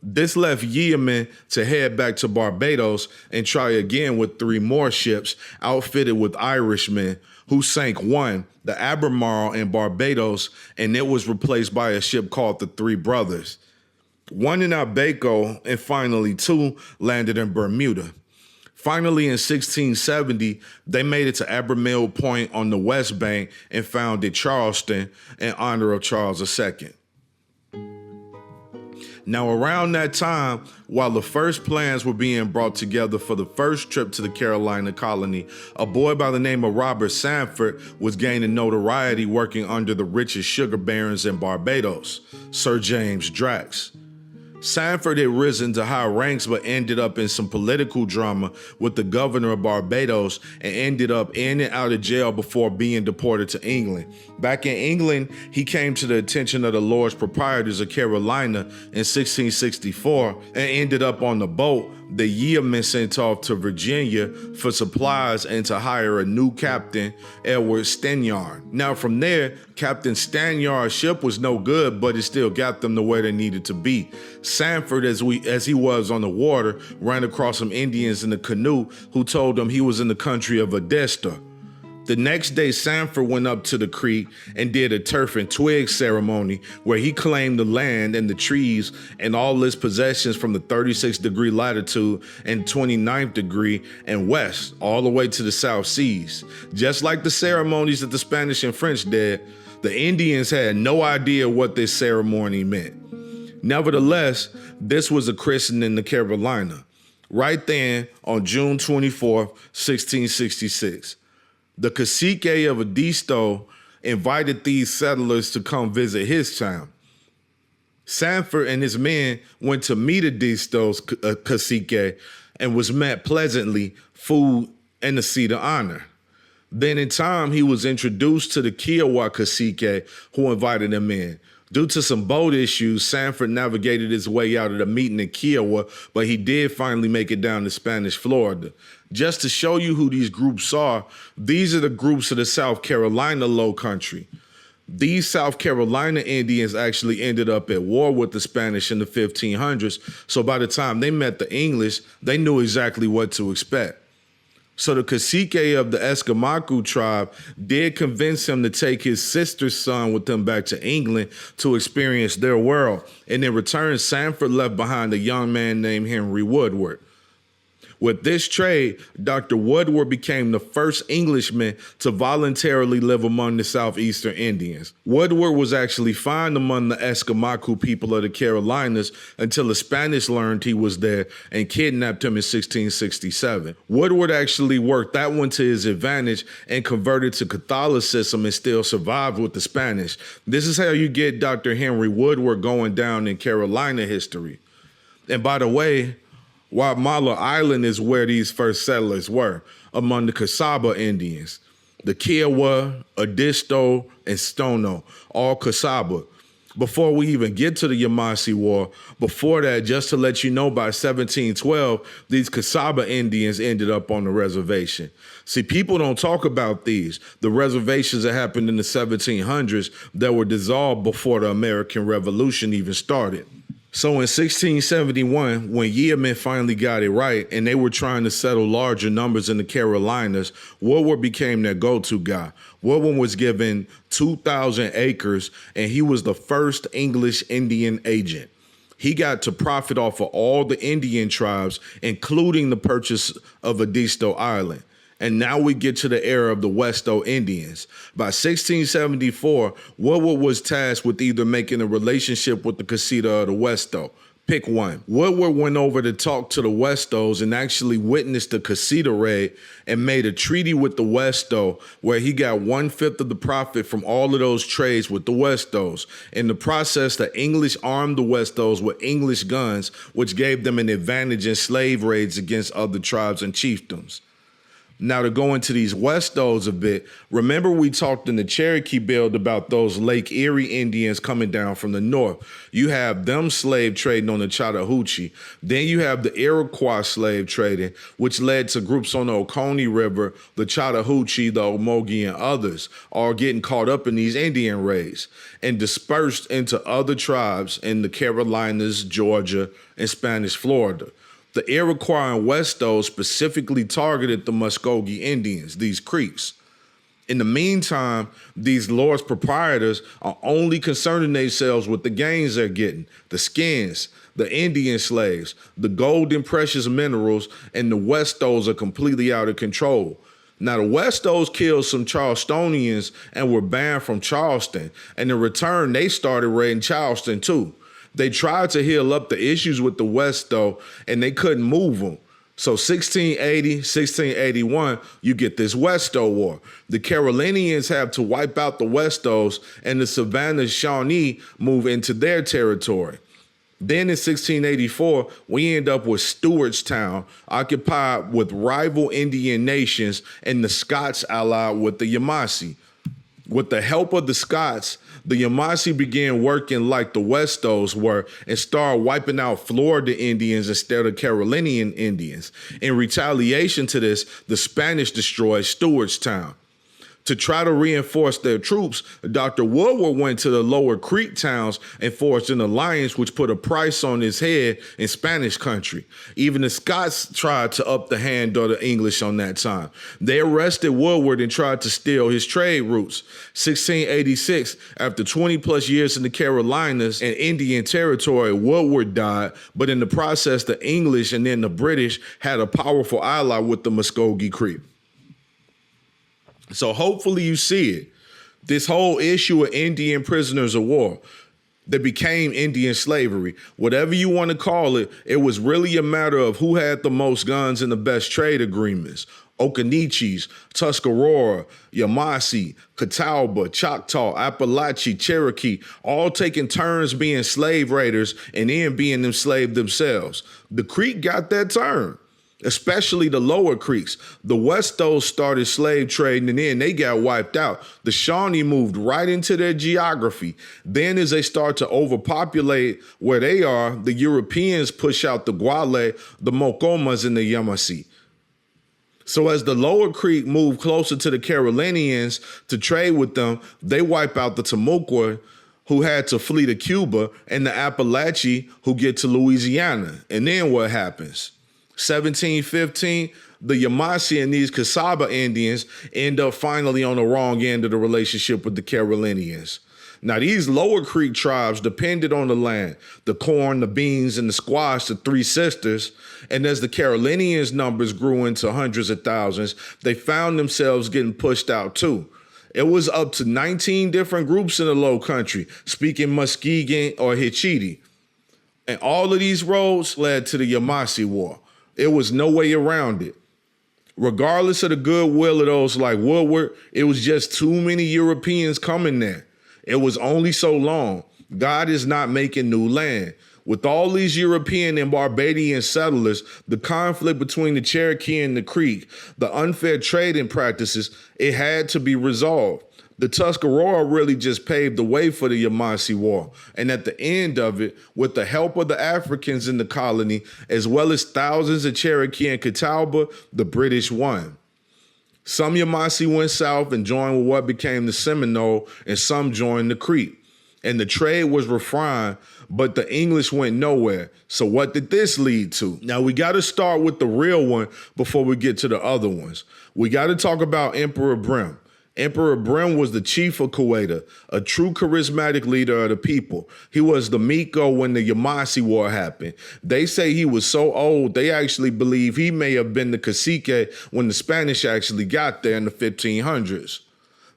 This left Yemen to head back to Barbados and try again with 3 more ships outfitted with Irishmen, who sank one, the Albemarle in Barbados, and it was replaced by a ship called the Three Brothers. 1 in Abaco, and finally 2 landed in Bermuda. Finally, in 1670, they made it to Albemarle Point on the West Bank and founded Charleston in honor of Charles II. Now, around that time, while the first plans were being brought together for the first trip to the Carolina colony, a boy by the name of Robert Sanford was gaining notoriety working under the richest sugar barons in Barbados, Sir James Drax. Sanford had risen to high ranks but ended up in some political drama with the governor of Barbados and ended up in and out of jail before being deported to England. Back in England, he came to the attention of the Lords Proprietors of Carolina in 1664 and ended up on the boat the Yeomen sent off to Virginia for supplies and to hire a new captain, Edward Stanyard. Now from there, Captain Stanyard's ship was no good, but it still got them to where they needed to be. Sanford, as he was on the water, ran across some Indians in a canoe who told him he was in the country of Odessa. The next day, Sanford went up to the creek and did a turf and twig ceremony where he claimed the land and the trees and all its possessions from the 36th degree latitude and 29th degree and west, all the way to the South Seas. Just like the ceremonies that the Spanish and French did, the Indians had no idea what this ceremony meant. Nevertheless, this was a christening to Carolina. Right then, on June 24th, 1666. The cacique of Edisto invited these settlers to come visit his town. Sanford and his men went to meet Edisto's cacique and was met pleasantly, food, and a seat of honor. Then in time, he was introduced to the Kiowa cacique who invited him in. Due to some boat issues, Sanford navigated his way out of the meeting in Kiowa, but he did finally make it down to Spanish Florida. Just to show you who these groups are, these are the groups of the South Carolina Low Country. These South Carolina Indians actually ended up at war with the Spanish in the 1500s, so by the time they met the English, they knew exactly what to expect. So the cacique of the Escamacu tribe did convince him to take his sister's son with him back to England to experience their world. And in return, Sanford left behind a young man named Henry Woodward. With this trade, Dr. Woodward became the first Englishman to voluntarily live among the Southeastern Indians. Woodward was actually found among the Escamacu people of the Carolinas until the Spanish learned he was there and kidnapped him in 1667. Woodward actually worked that one to his advantage and converted to Catholicism and still survived with the Spanish. This is how you get Dr. Henry Woodward going down in Carolina history. And by the way, Guatemala Island is where these first settlers were, among the Casaba Indians. The Kiowa, Edisto, and Stono, all Casaba. Before we even get to the Yamasee War, before that, just to let you know, by 1712, these Casaba Indians ended up on the reservation. See, people don't talk about these, the reservations that happened in the 1700s that were dissolved before the American Revolution even started. So in 1671, when Yeomen finally got it right and they were trying to settle larger numbers in the Carolinas, Woodward became their go-to guy. Woodward was given 2,000 acres and he was the first English Indian agent. He got to profit off of all the Indian tribes, including the purchase of Edisto Island. And now we get to the era of the Westo Indians. By 1674, Woodward was tasked with either making a relationship with the Casita or the Westo. Pick one. Woodward went over to talk to the Westos and actually witnessed the Casita raid and made a treaty with the Westo where he got 1/5 of the profit from all of those trades with the Westos. In the process, the English armed the Westos with English guns, which gave them an advantage in slave raids against other tribes and chiefdoms. Now, to go into these Westos a bit, remember we talked in the Cherokee build about those Lake Erie Indians coming down from the north. You have them slave trading on the Chattahoochee. Then you have the Iroquois slave trading, which led to groups on the Oconee River, the Chattahoochee, the Omogi, and others, all getting caught up in these Indian raids and dispersed into other tribes in the Carolinas, Georgia, and Spanish Florida. The Iroquois and Westos specifically targeted the Muskoke Indians, these Creeks. In the meantime, these lords proprietors are only concerning themselves with the gains they're getting, the skins, the Indian slaves, the gold and precious minerals, and the Westos are completely out of control. Now, the Westos killed some Charlestonians and were banned from Charleston, and in return, they started raiding Charleston too. They tried to heal up the issues with the Westo, and they couldn't move them. So 1680, 1681, you get this Westo War. The Carolinians have to wipe out the Westos, and the Savannah Shawnee move into their territory. Then in 1684, we end up with Stewartstown, occupied with rival Indian nations, and the Scots allied with the Yamasee. With the help of the Scots, the Yamasee began working like the Westos were and started wiping out Florida Indians instead of Carolinian Indians. In retaliation to this, the Spanish destroyed Stewartstown. To try to reinforce their troops, Dr. Woodward went to the lower Creek towns and forged an alliance which put a price on his head in Spanish country. Even the Scots tried to up the hand of the English on that time. They arrested Woodward and tried to steal his trade routes. 1686, after 20 plus years in the Carolinas and Indian territory, Woodward died, but in the process, the English and then the British had a powerful ally with the Muskogee Creek. So hopefully you see it. This whole issue of Indian prisoners of war that became Indian slavery, whatever you want to call it, it was really a matter of who had the most guns and the best trade agreements. Occaneechees, Tuscarora, Yamasee, Catawba, Choctaw, Appalachee, Cherokee, all taking turns being slave raiders and then being enslaved themselves. The Creek got that turn. Especially the lower Creeks. The Westos started slave trading and then they got wiped out. The Shawnee moved right into their geography. Then as they start to overpopulate where they are, the Europeans push out the Guale, the Mocomas, and the Yamasee. So as the lower Creek moved closer to the Carolinians to trade with them, they wipe out the Timucua, who had to flee to Cuba, and the Appalachee, who get to Louisiana. And then what happens? 1715, the Yamasee and these Casaba Indians end up finally on the wrong end of the relationship with the Carolinians. Now, these lower Creek tribes depended on the land, the corn, the beans, and the squash, the three sisters. And as the Carolinians' numbers grew into hundreds of thousands, they found themselves getting pushed out too. It was up to 19 different groups in the Low Country, speaking Muskegon or Hitchiti. And all of these roads led to the Yamasee War. It was no way around it. Regardless of the goodwill of those like Woodward, it was just too many Europeans coming there. It was only so long. God is not making new land. With all these European and Barbadian settlers, the conflict between the Cherokee and the Creek, the unfair trading practices, it had to be resolved. The Tuscarora really just paved the way for the Yamasee War. And at the end of it, with the help of the Africans in the colony, as well as thousands of Cherokee and Catawba, the British won. Some Yamasee went south and joined with what became the Seminole, and some joined the Creek. And the trade was refined, but the English went nowhere. So what did this lead to? Now, we got to start with the real one before we get to the other ones. We got to talk about Emperor Brim. Emperor Brim was the chief of Kuwaita, a true charismatic leader of the people. He was the Miko when the Yamasee War happened. They say he was so old, they actually believe he may have been the cacique when the Spanish actually got there in the 1500s.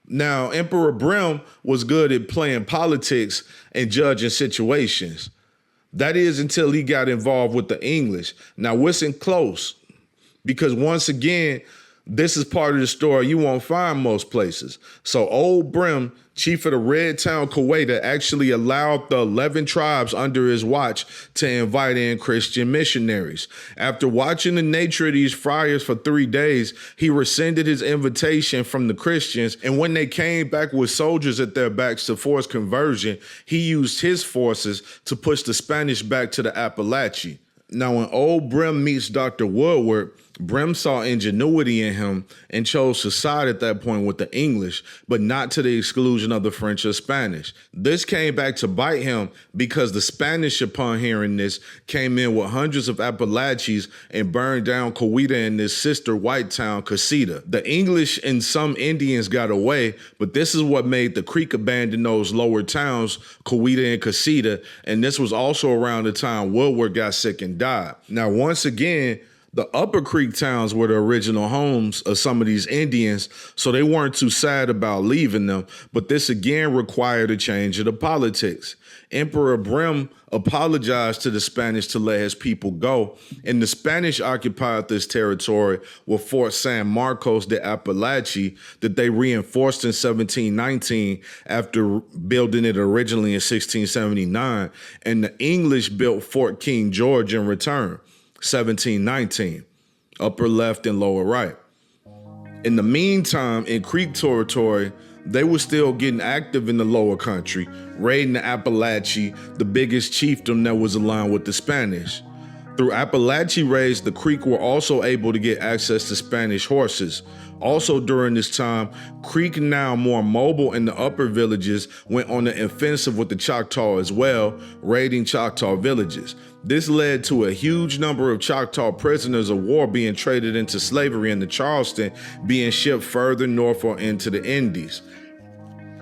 Now, Emperor Brim was good at playing politics and judging situations. That is until he got involved with the English. Now, listen close, because once again, this is part of the story you won't find most places. So old Brim, chief of the Red Town Kuwaita, actually allowed the 11 tribes under his watch to invite in Christian missionaries. After watching the nature of these friars for 3 days, he rescinded his invitation from the Christians, and when they came back with soldiers at their backs to force conversion, he used his forces to push the Spanish back to the Appalachia. Now, when old Brim meets Dr. Woodward, Brim saw ingenuity in him and chose to side at that point with the English, but not to the exclusion of the French or Spanish. This came back to bite him because the Spanish, upon hearing this, came in with hundreds of Appalachians and burned down Kuwaita and this sister white town, Casita. The English and some Indians got away, but this is what made the Creek abandon those lower towns, Kuwaita and Casita, and this was also around the time Woodward got sick and died. Now, once again, the Upper Creek towns were the original homes of some of these Indians, so they weren't too sad about leaving them, but this again required a change of the politics. Emperor Brim apologized to the Spanish to let his people go, and the Spanish occupied this territory with Fort San Marcos de Apalache that they reinforced in 1719 after building it originally in 1679, and the English built Fort King George in return. 1719, upper left and lower right. In the meantime, in Creek territory, they were still getting active in the lower country, raiding the Appalachia, the biggest chiefdom that was aligned with the Spanish. Through Appalachia raids, the Creek were also able to get access to Spanish horses. Also during this time, Creek, now more mobile in the upper villages, went on the offensive with the Choctaw as well, raiding Choctaw villages. This led to a huge number of Choctaw prisoners of war being traded into slavery and the Charleston being shipped further north or into the Indies.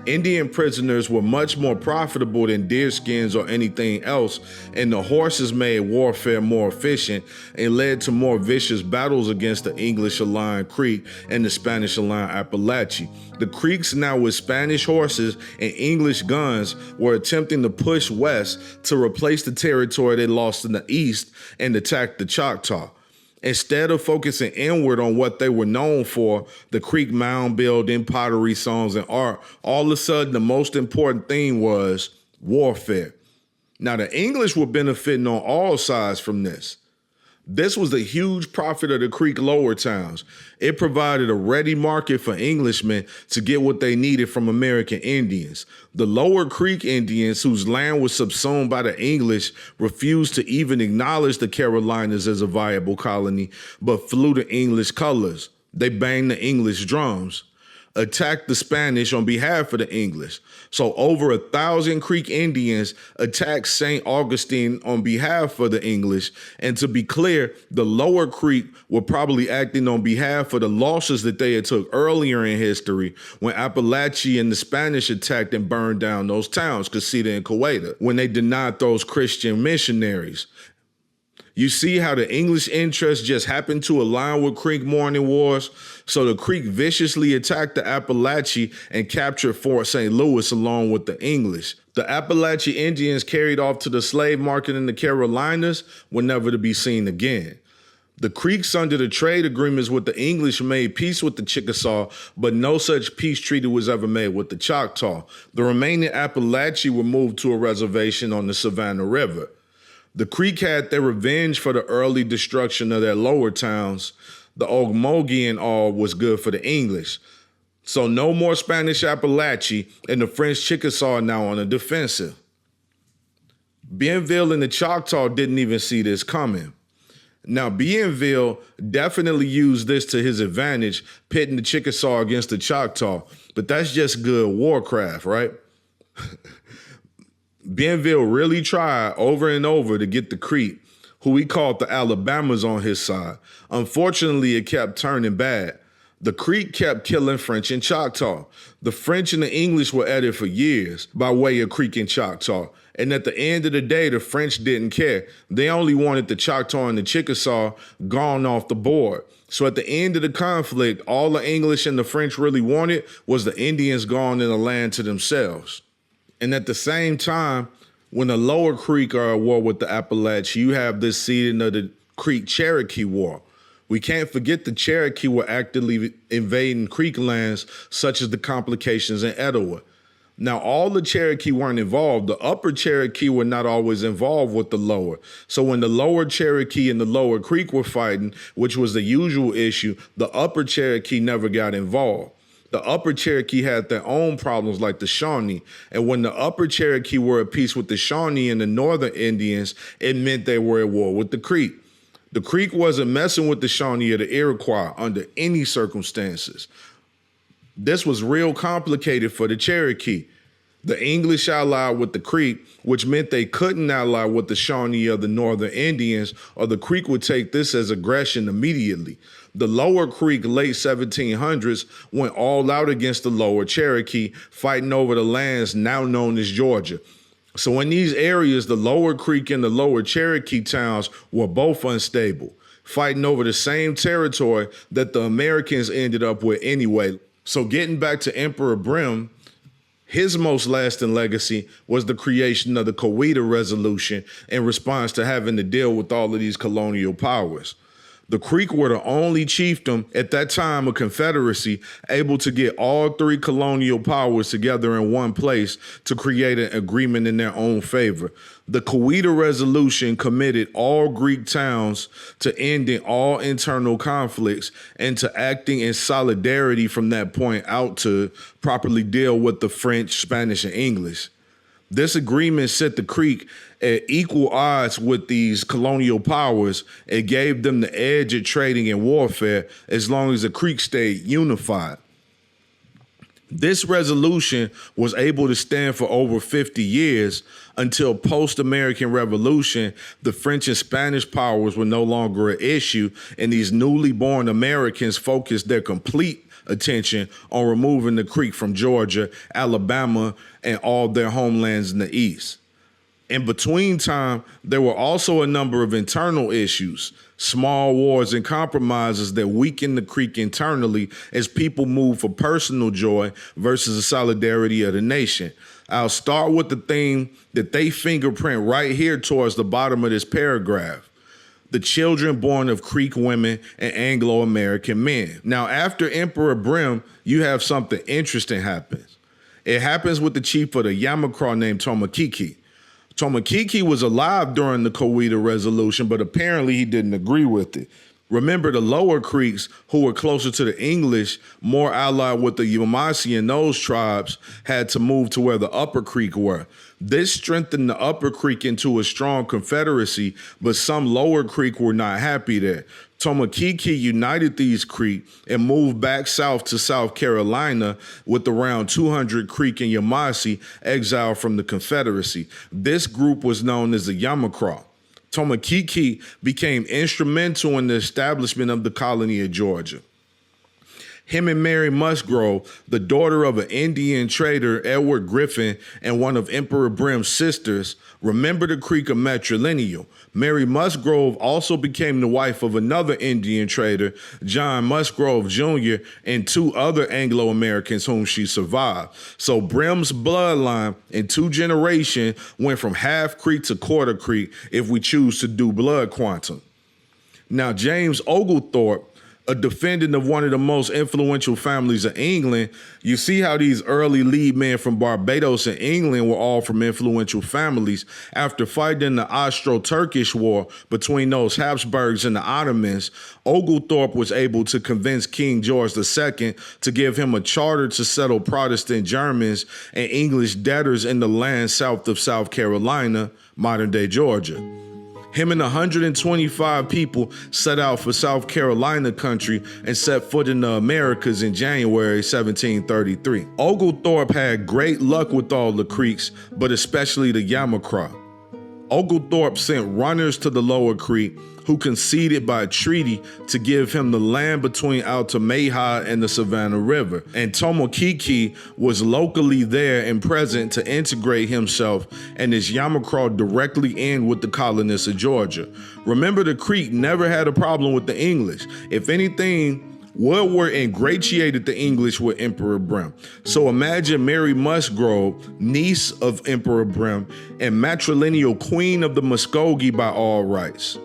Indian prisoners were much more profitable than deerskins or anything else, and the horses made warfare more efficient and led to more vicious battles against the English-aligned Creek and the Spanish-aligned Appalachia. The Creeks, now with Spanish horses and English guns, were attempting to push west to replace the territory they lost in the east and attack the Choctaw. Instead of focusing inward on what they were known for, the Creek mound building, pottery, songs, and art, all of a sudden the most important thing was warfare. Now the English were benefiting on all sides from this. This was the huge profit of the Creek lower towns. It provided a ready market for Englishmen to get what they needed from American Indians. The lower Creek Indians, whose land was subsumed by the English, refused to even acknowledge the Carolinas as a viable colony, but flew the English colors. They banged the English drums, attacked the Spanish on behalf of the English. So over 1,000 Creek Indians attacked St. Augustine on behalf of the English. And to be clear, the lower Creek were probably acting on behalf of the losses that they had took earlier in history when Appalachia and the Spanish attacked and burned down those towns, Casita and Kuwaita, when they denied those Christian missionaries. You see how the English interests just happened to align with Creek morning wars? So the Creek viciously attacked the Appalachia and captured Fort St. Louis along with the English. The Appalachia Indians carried off to the slave market in the Carolinas were never to be seen again. The Creeks, under the trade agreements with the English, made peace with the Chickasaw, but no such peace treaty was ever made with the Choctaw. The remaining Appalachia were moved to a reservation on the Savannah River. The Creek had their revenge for the early destruction of their lower towns. The Ogmulgee and all was good for the English. So no more Spanish Appalachia, and the French Chickasaw are now on the defensive. Bienville and the Choctaw didn't even see this coming. Now, Bienville definitely used this to his advantage, pitting the Chickasaw against the Choctaw, but that's just good warcraft, right? Bienville really tried over and over to get the Creek, who he called the Alabamas, on his side. Unfortunately, it kept turning bad. The Creek kept killing French and Choctaw. The French and the English were at it for years by way of Creek and Choctaw. And at the end of the day, the French didn't care. They only wanted the Choctaw and the Chickasaw gone off the board. So at the end of the conflict, all the English and the French really wanted was the Indians gone in the land to themselves. And at the same time, when the Lower Creek are at war with the Appalachians, you have this seeding of the Creek-Cherokee War. We can't forget the Cherokee were actively invading Creek lands, such as the complications in Etowah. Now, all the Cherokee weren't involved. The Upper Cherokee were not always involved with the Lower. So when the Lower Cherokee and the Lower Creek were fighting, which was the usual issue, the Upper Cherokee never got involved. The Upper Cherokee had their own problems like the Shawnee. And when the Upper Cherokee were at peace with the Shawnee and the Northern Indians, it meant they were at war with the Creek. The Creek wasn't messing with the Shawnee or the Iroquois under any circumstances. This was real complicated for the Cherokee. The English allied with the Creek, which meant they couldn't ally with the Shawnee or the Northern Indians, or the Creek would take this as aggression immediately. The Lower Creek, late 1700s, went all out against the Lower Cherokee, fighting over the lands now known as Georgia. So in these areas, the Lower Creek and the Lower Cherokee towns were both unstable, fighting over the same territory that the Americans ended up with anyway. So getting back to Emperor Brim, his most lasting legacy was the creation of the Coweta Resolution in response to having to deal with all of these colonial powers. The Creek were the only chiefdom at that time of Confederacy able to get all three colonial powers together in one place to create an agreement in their own favor. The Coweta Resolution committed all Greek towns to ending all internal conflicts and to acting in solidarity from that point out to properly deal with the French, Spanish, and English. This agreement set the Creek at equal odds with these colonial powers. It gave them the edge at trading and warfare as long as the Creek stayed unified. This resolution was able to stand for over 50 years until post-American Revolution, the French and Spanish powers were no longer an issue, and these newly born Americans focused their complete attention on removing the Creek from Georgia, Alabama, and all their homelands in the East. In between time, there were also a number of internal issues, small wars and compromises that weakened the Creek internally as people moved for personal joy versus the solidarity of the nation. I'll start with the thing that they fingerprint right here towards the bottom of this paragraph: the children born of Creek women and Anglo-American men. Now, after Emperor Brim, you have something interesting happens. It happens with the chief of the Yamacraw named Tomakiki. Tomakiki was alive during the Coweta Resolution, but apparently he didn't agree with it. Remember, the Lower Creeks, who were closer to the English, more allied with the Yamasee and those tribes, had to move to where the Upper Creek were. This strengthened the Upper Creek into a strong confederacy, but some Lower Creek were not happy there. Tomakiki united these Creek and moved back south to South Carolina with around 200 Creek and Yamasee exiled from the Confederacy. This group was known as the Yamacraw. Tomakiki became instrumental in the establishment of the colony of Georgia. Him and Mary Musgrove, the daughter of an Indian trader, Edward Griffin, and one of Emperor Brim's sisters, remember the Creek of matrilineal. Mary Musgrove also became the wife of another Indian trader, John Musgrove Jr., and two other Anglo-Americans whom she survived. So Brim's bloodline in 2 generations went from half Creek to quarter Creek if we choose to do blood quantum. Now, James Oglethorpe, a descendant of one of the most influential families of England, you see how these early lead men from Barbados and England were all from influential families. After fighting the Austro-Turkish War between those Habsburgs and the Ottomans, Oglethorpe was able to convince King George II to give him a charter to settle Protestant Germans and English debtors in the land south of South Carolina, modern-day Georgia. Him and 125 people set out for South Carolina country and set foot in the Americas in January 1733. Oglethorpe had great luck with all the Creeks, but especially the Yamacraw. Oglethorpe sent runners to the Lower Creek who conceded by treaty to give him the land between Altamaha and the Savannah River. And Tomokiki was locally there and present to integrate himself and his Yamacraw directly in with the colonists of Georgia. Remember, the Creek never had a problem with the English. If anything, Woodward ingratiated the English with Emperor Brim. So imagine Mary Musgrove, niece of Emperor Brim and matrilineal queen of the Muskoke by all rights.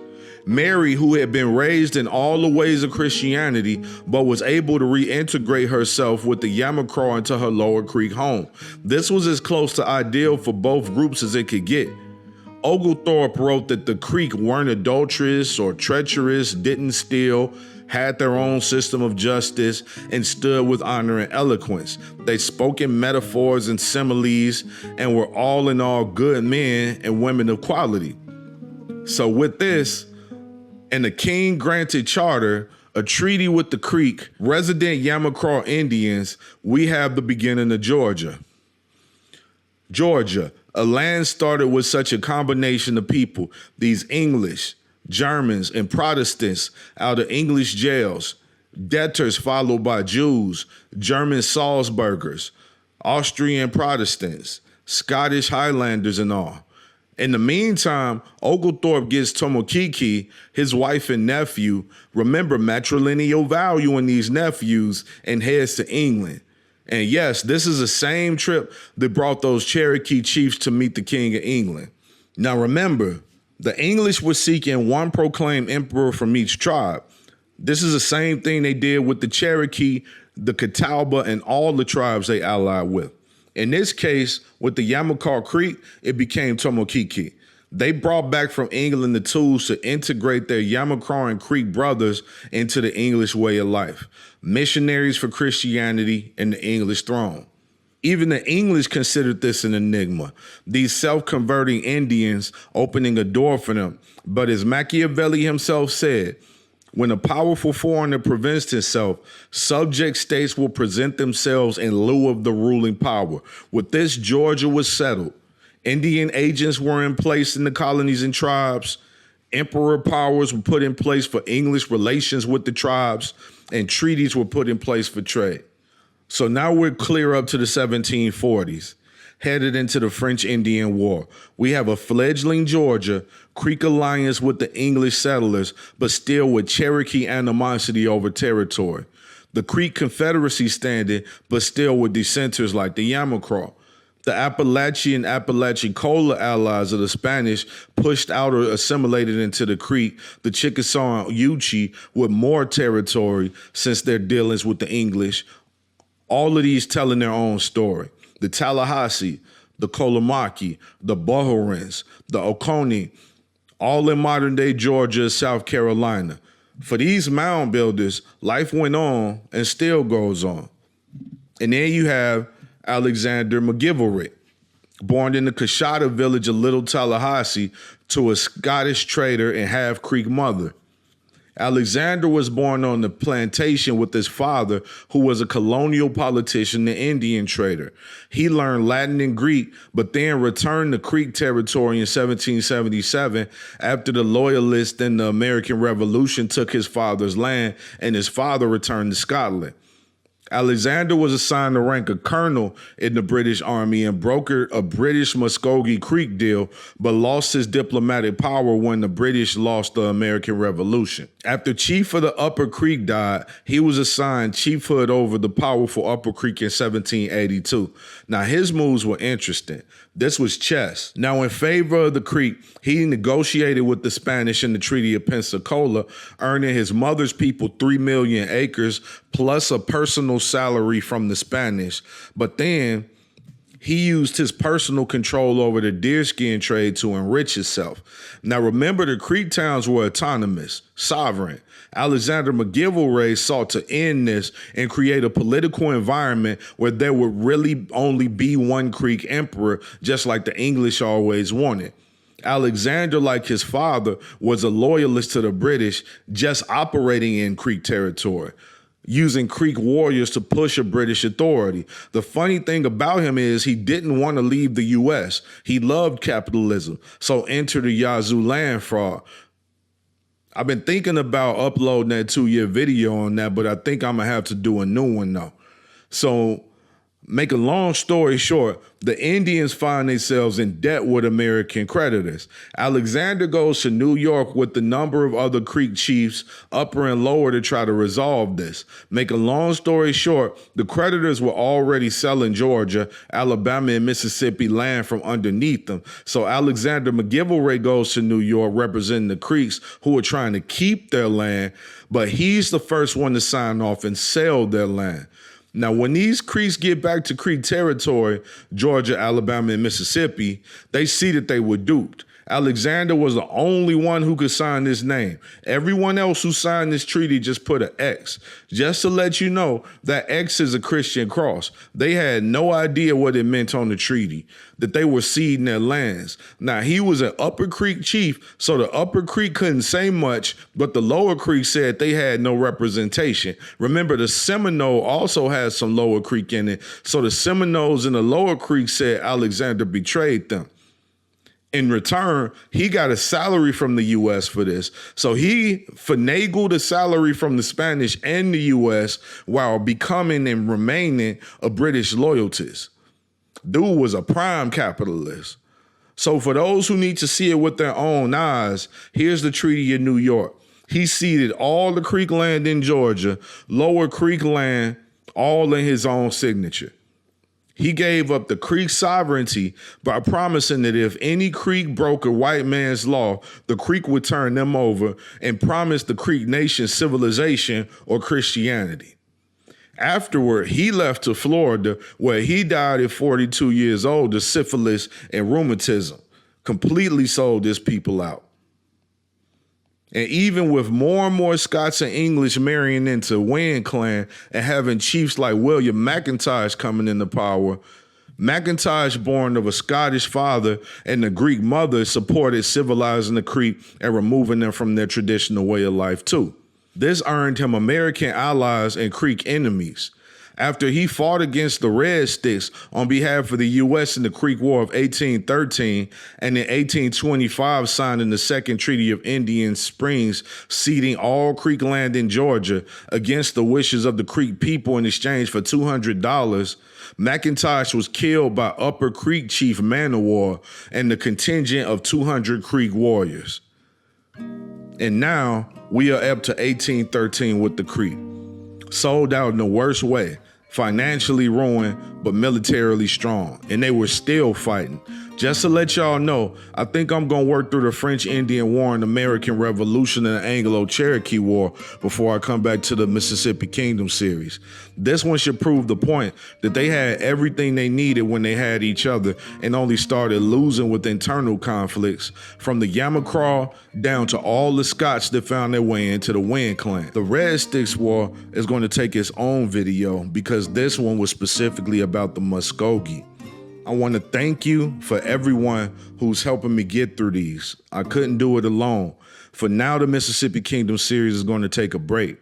Mary, who had been raised in all the ways of Christianity, but was able to reintegrate herself with the Yamacraw into her Lower Creek home. This was as close to ideal for both groups as it could get. Oglethorpe wrote that the Creek weren't adulterous or treacherous, didn't steal, had their own system of justice, and stood with honor and eloquence. They spoke in metaphors and similes and were all in all good men and women of quality. So with this, and the king granted charter, a treaty with the Creek, resident Yamacraw Indians, we have the beginning of Georgia. Georgia, a land started with such a combination of people, these English, Germans, and Protestants out of English jails, debtors followed by Jews, German Salzburgers, Austrian Protestants, Scottish Highlanders and all. In the meantime, Oglethorpe gets Tomokiki, his wife and nephew, remember matrilineal value in these nephews, and heads to England. And yes, this is the same trip that brought those Cherokee chiefs to meet the King of England. Now remember, the English were seeking one proclaimed emperor from each tribe. This is the same thing they did with the Cherokee, the Catawba, and all the tribes they allied with. In this case, with the Yamacraw Creek, it became Tomokiki. They brought back from England the tools to integrate their Yamacraw and Creek brothers into the English way of life, missionaries for Christianity and the English throne. Even the English considered this an enigma, these self-converting Indians opening a door for them. But as Machiavelli himself said, when a powerful foreigner prevents himself, subject states will present themselves in lieu of the ruling power. With this, Georgia was settled. Indian agents were in place in the colonies and tribes. Emperor powers were put in place for English relations with the tribes, and treaties were put in place for trade. So now we're clear up to the 1740s, headed into the French-Indian War. We have a fledgling Georgia, Creek alliance with the English settlers, but still with Cherokee animosity over territory. The Creek Confederacy standing, but still with dissenters like the Yamacraw. The Appalachian Apalachicola allies of the Spanish pushed out or assimilated into the Creek, the Chickasaw and Yuchi with more territory since their dealings with the English. All of these telling their own story. The Tallahassee, the Colamaki, the Bohorans, the Oconee, all in modern-day Georgia, South Carolina. For these mound builders, life went on and still goes on. And then you have Alexander McGillivray, born in the Coshada village of Little Tallahassee to a Scottish trader and half-Creek mother. Alexander was born on the plantation with his father, who was a colonial politician and Indian trader. He learned Latin and Greek, but then returned to Creek territory in 1777 after the Loyalists and the American Revolution took his father's land, and his father returned to Scotland. Alexander was assigned the rank of colonel in the British Army and brokered a British Muskoke Creek deal, but lost his diplomatic power when the British lost the American Revolution. After Chief of the Upper Creek died, he was assigned chiefhood over the powerful Upper Creek in 1782. Now, his moves were interesting. This was chess. Now, in favor of the Creek, he negotiated with the Spanish in the Treaty of Pensacola, earning his mother's people 3 million acres plus a personal salary from the Spanish. But then he used his personal control over the deerskin trade to enrich himself. Now, remember, the Creek towns were autonomous, sovereign. Alexander McGillivray sought to end this and create a political environment where there would really only be one Creek emperor, just like the English always wanted. Alexander, like his father, was a loyalist to the British, just operating in Creek territory. using Creek warriors to push a British authority. The funny thing about him is he didn't want to leave the U.S. He loved capitalism, so enter the Yazoo land fraud. I've been thinking about uploading that 2-year video on that, but I think I'm going to have to do a new one though. So make a long story short, the Indians find themselves in debt with American creditors. Alexander goes to New York with a number of other Creek chiefs, upper and lower, to try to resolve this. Make a long story short, the creditors were already selling Georgia, Alabama, and Mississippi land from underneath them. So Alexander McGillivray goes to New York representing the Creeks, who are trying to keep their land, but he's the first one to sign off and sell their land. Now, when these Creeks get back to Creek territory, Georgia, Alabama, and Mississippi, they see that they were duped. Alexander was the only one who could sign this name. Everyone else who signed this treaty just put an X. Just to let you know, that X is a Christian cross. They had no idea what it meant on the treaty, that they were ceding their lands. Now, he was an Upper Creek chief, so the Upper Creek couldn't say much, but the Lower Creek said they had no representation. Remember, the Seminole also has some Lower Creek in it, so the Seminoles in the Lower Creek said Alexander betrayed them. In return, he got a salary from the U.S. for this. So he finagled a salary from the Spanish and the U.S. while becoming and remaining a British loyalist. Dude was a prime capitalist. So for those who need to see it with their own eyes, here's the Treaty of New York. He ceded all the Creek land in Georgia, Lower Creek land, all in his own signature. He gave up the Creek sovereignty by promising that if any Creek broke a white man's law, the Creek would turn them over, and promised the Creek nation civilization or Christianity. Afterward, he left to Florida, where he died at 42 years old of syphilis and rheumatism. Completely sold his people out. And even with more and more Scots and English marrying into Wayne clan and having chiefs like William McIntosh coming into power, McIntosh, born of a Scottish father and a Greek mother, supported civilizing the Creek and removing them from their traditional way of life too. This earned him American allies and Creek enemies. After he fought against the Red Sticks on behalf of the U.S. in the Creek War of 1813, and in 1825 signing the Second Treaty of Indian Springs, ceding all Creek land in Georgia against the wishes of the Creek people in exchange for $200, McIntosh was killed by Upper Creek Chief Manowar and the contingent of 200 Creek warriors. And now we are up to 1813 with the Creek. Sold out in the worst way, financially ruined, but militarily strong. And they were still fighting. Just to let y'all know, I think I'm going to work through the French-Indian War and American Revolution and the Anglo-Cherokee War before I come back to the Mississippi Kingdom series. This one should prove the point that they had everything they needed when they had each other and only started losing with internal conflicts, from the Yamacraw down to all the Scots that found their way into the Wayne clan. The Red Sticks War is going to take its own video because this one was specifically about the Muskoke. I want to thank you for everyone who's helping me get through these. I couldn't do it alone. For now, the Mississippi Kingdom series is going to take a break.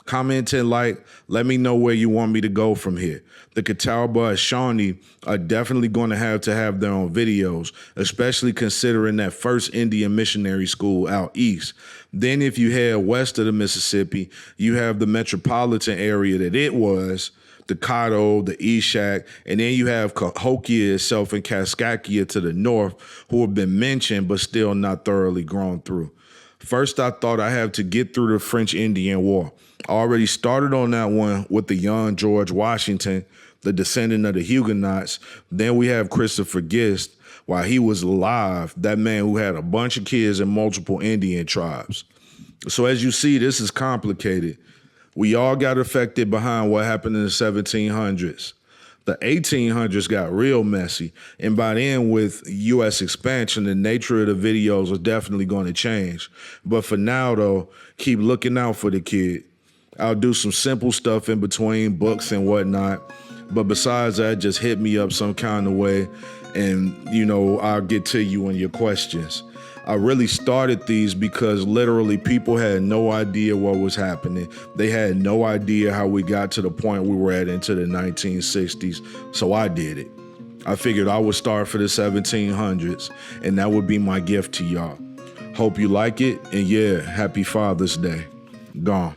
Comment and like, let me know where you want me to go from here. The Catawba and Shawnee are definitely going to have their own videos, especially considering that first Indian missionary school out east. Then if you head west of the Mississippi, you have the metropolitan area that it was, the Caddo, the Eshak, and then you have Cahokia itself and Kaskaskia to the north, who have been mentioned but still not thoroughly grown through. First, I thought I had to get through the French-Indian War. I already started on that one with the young George Washington, the descendant of the Huguenots. Then we have Christopher Gist, while he was alive, that man who had a bunch of kids in multiple Indian tribes. So as you see, this is complicated. We all got affected behind what happened in the 1700s. The 1800s got real messy, and by then with U.S. expansion, the nature of the videos are definitely going to change. But for now, though, keep looking out for the kid. I'll do some simple stuff in between books and whatnot. But besides that, just hit me up some kind of way and, I'll get to you and your questions. I really started these because literally people had no idea what was happening. They had no idea how we got to the point we were at into the 1960s. So I did it. I figured I would start for the 1700s, and that would be my gift to y'all. Hope you like it, and yeah, happy Father's Day. Gone.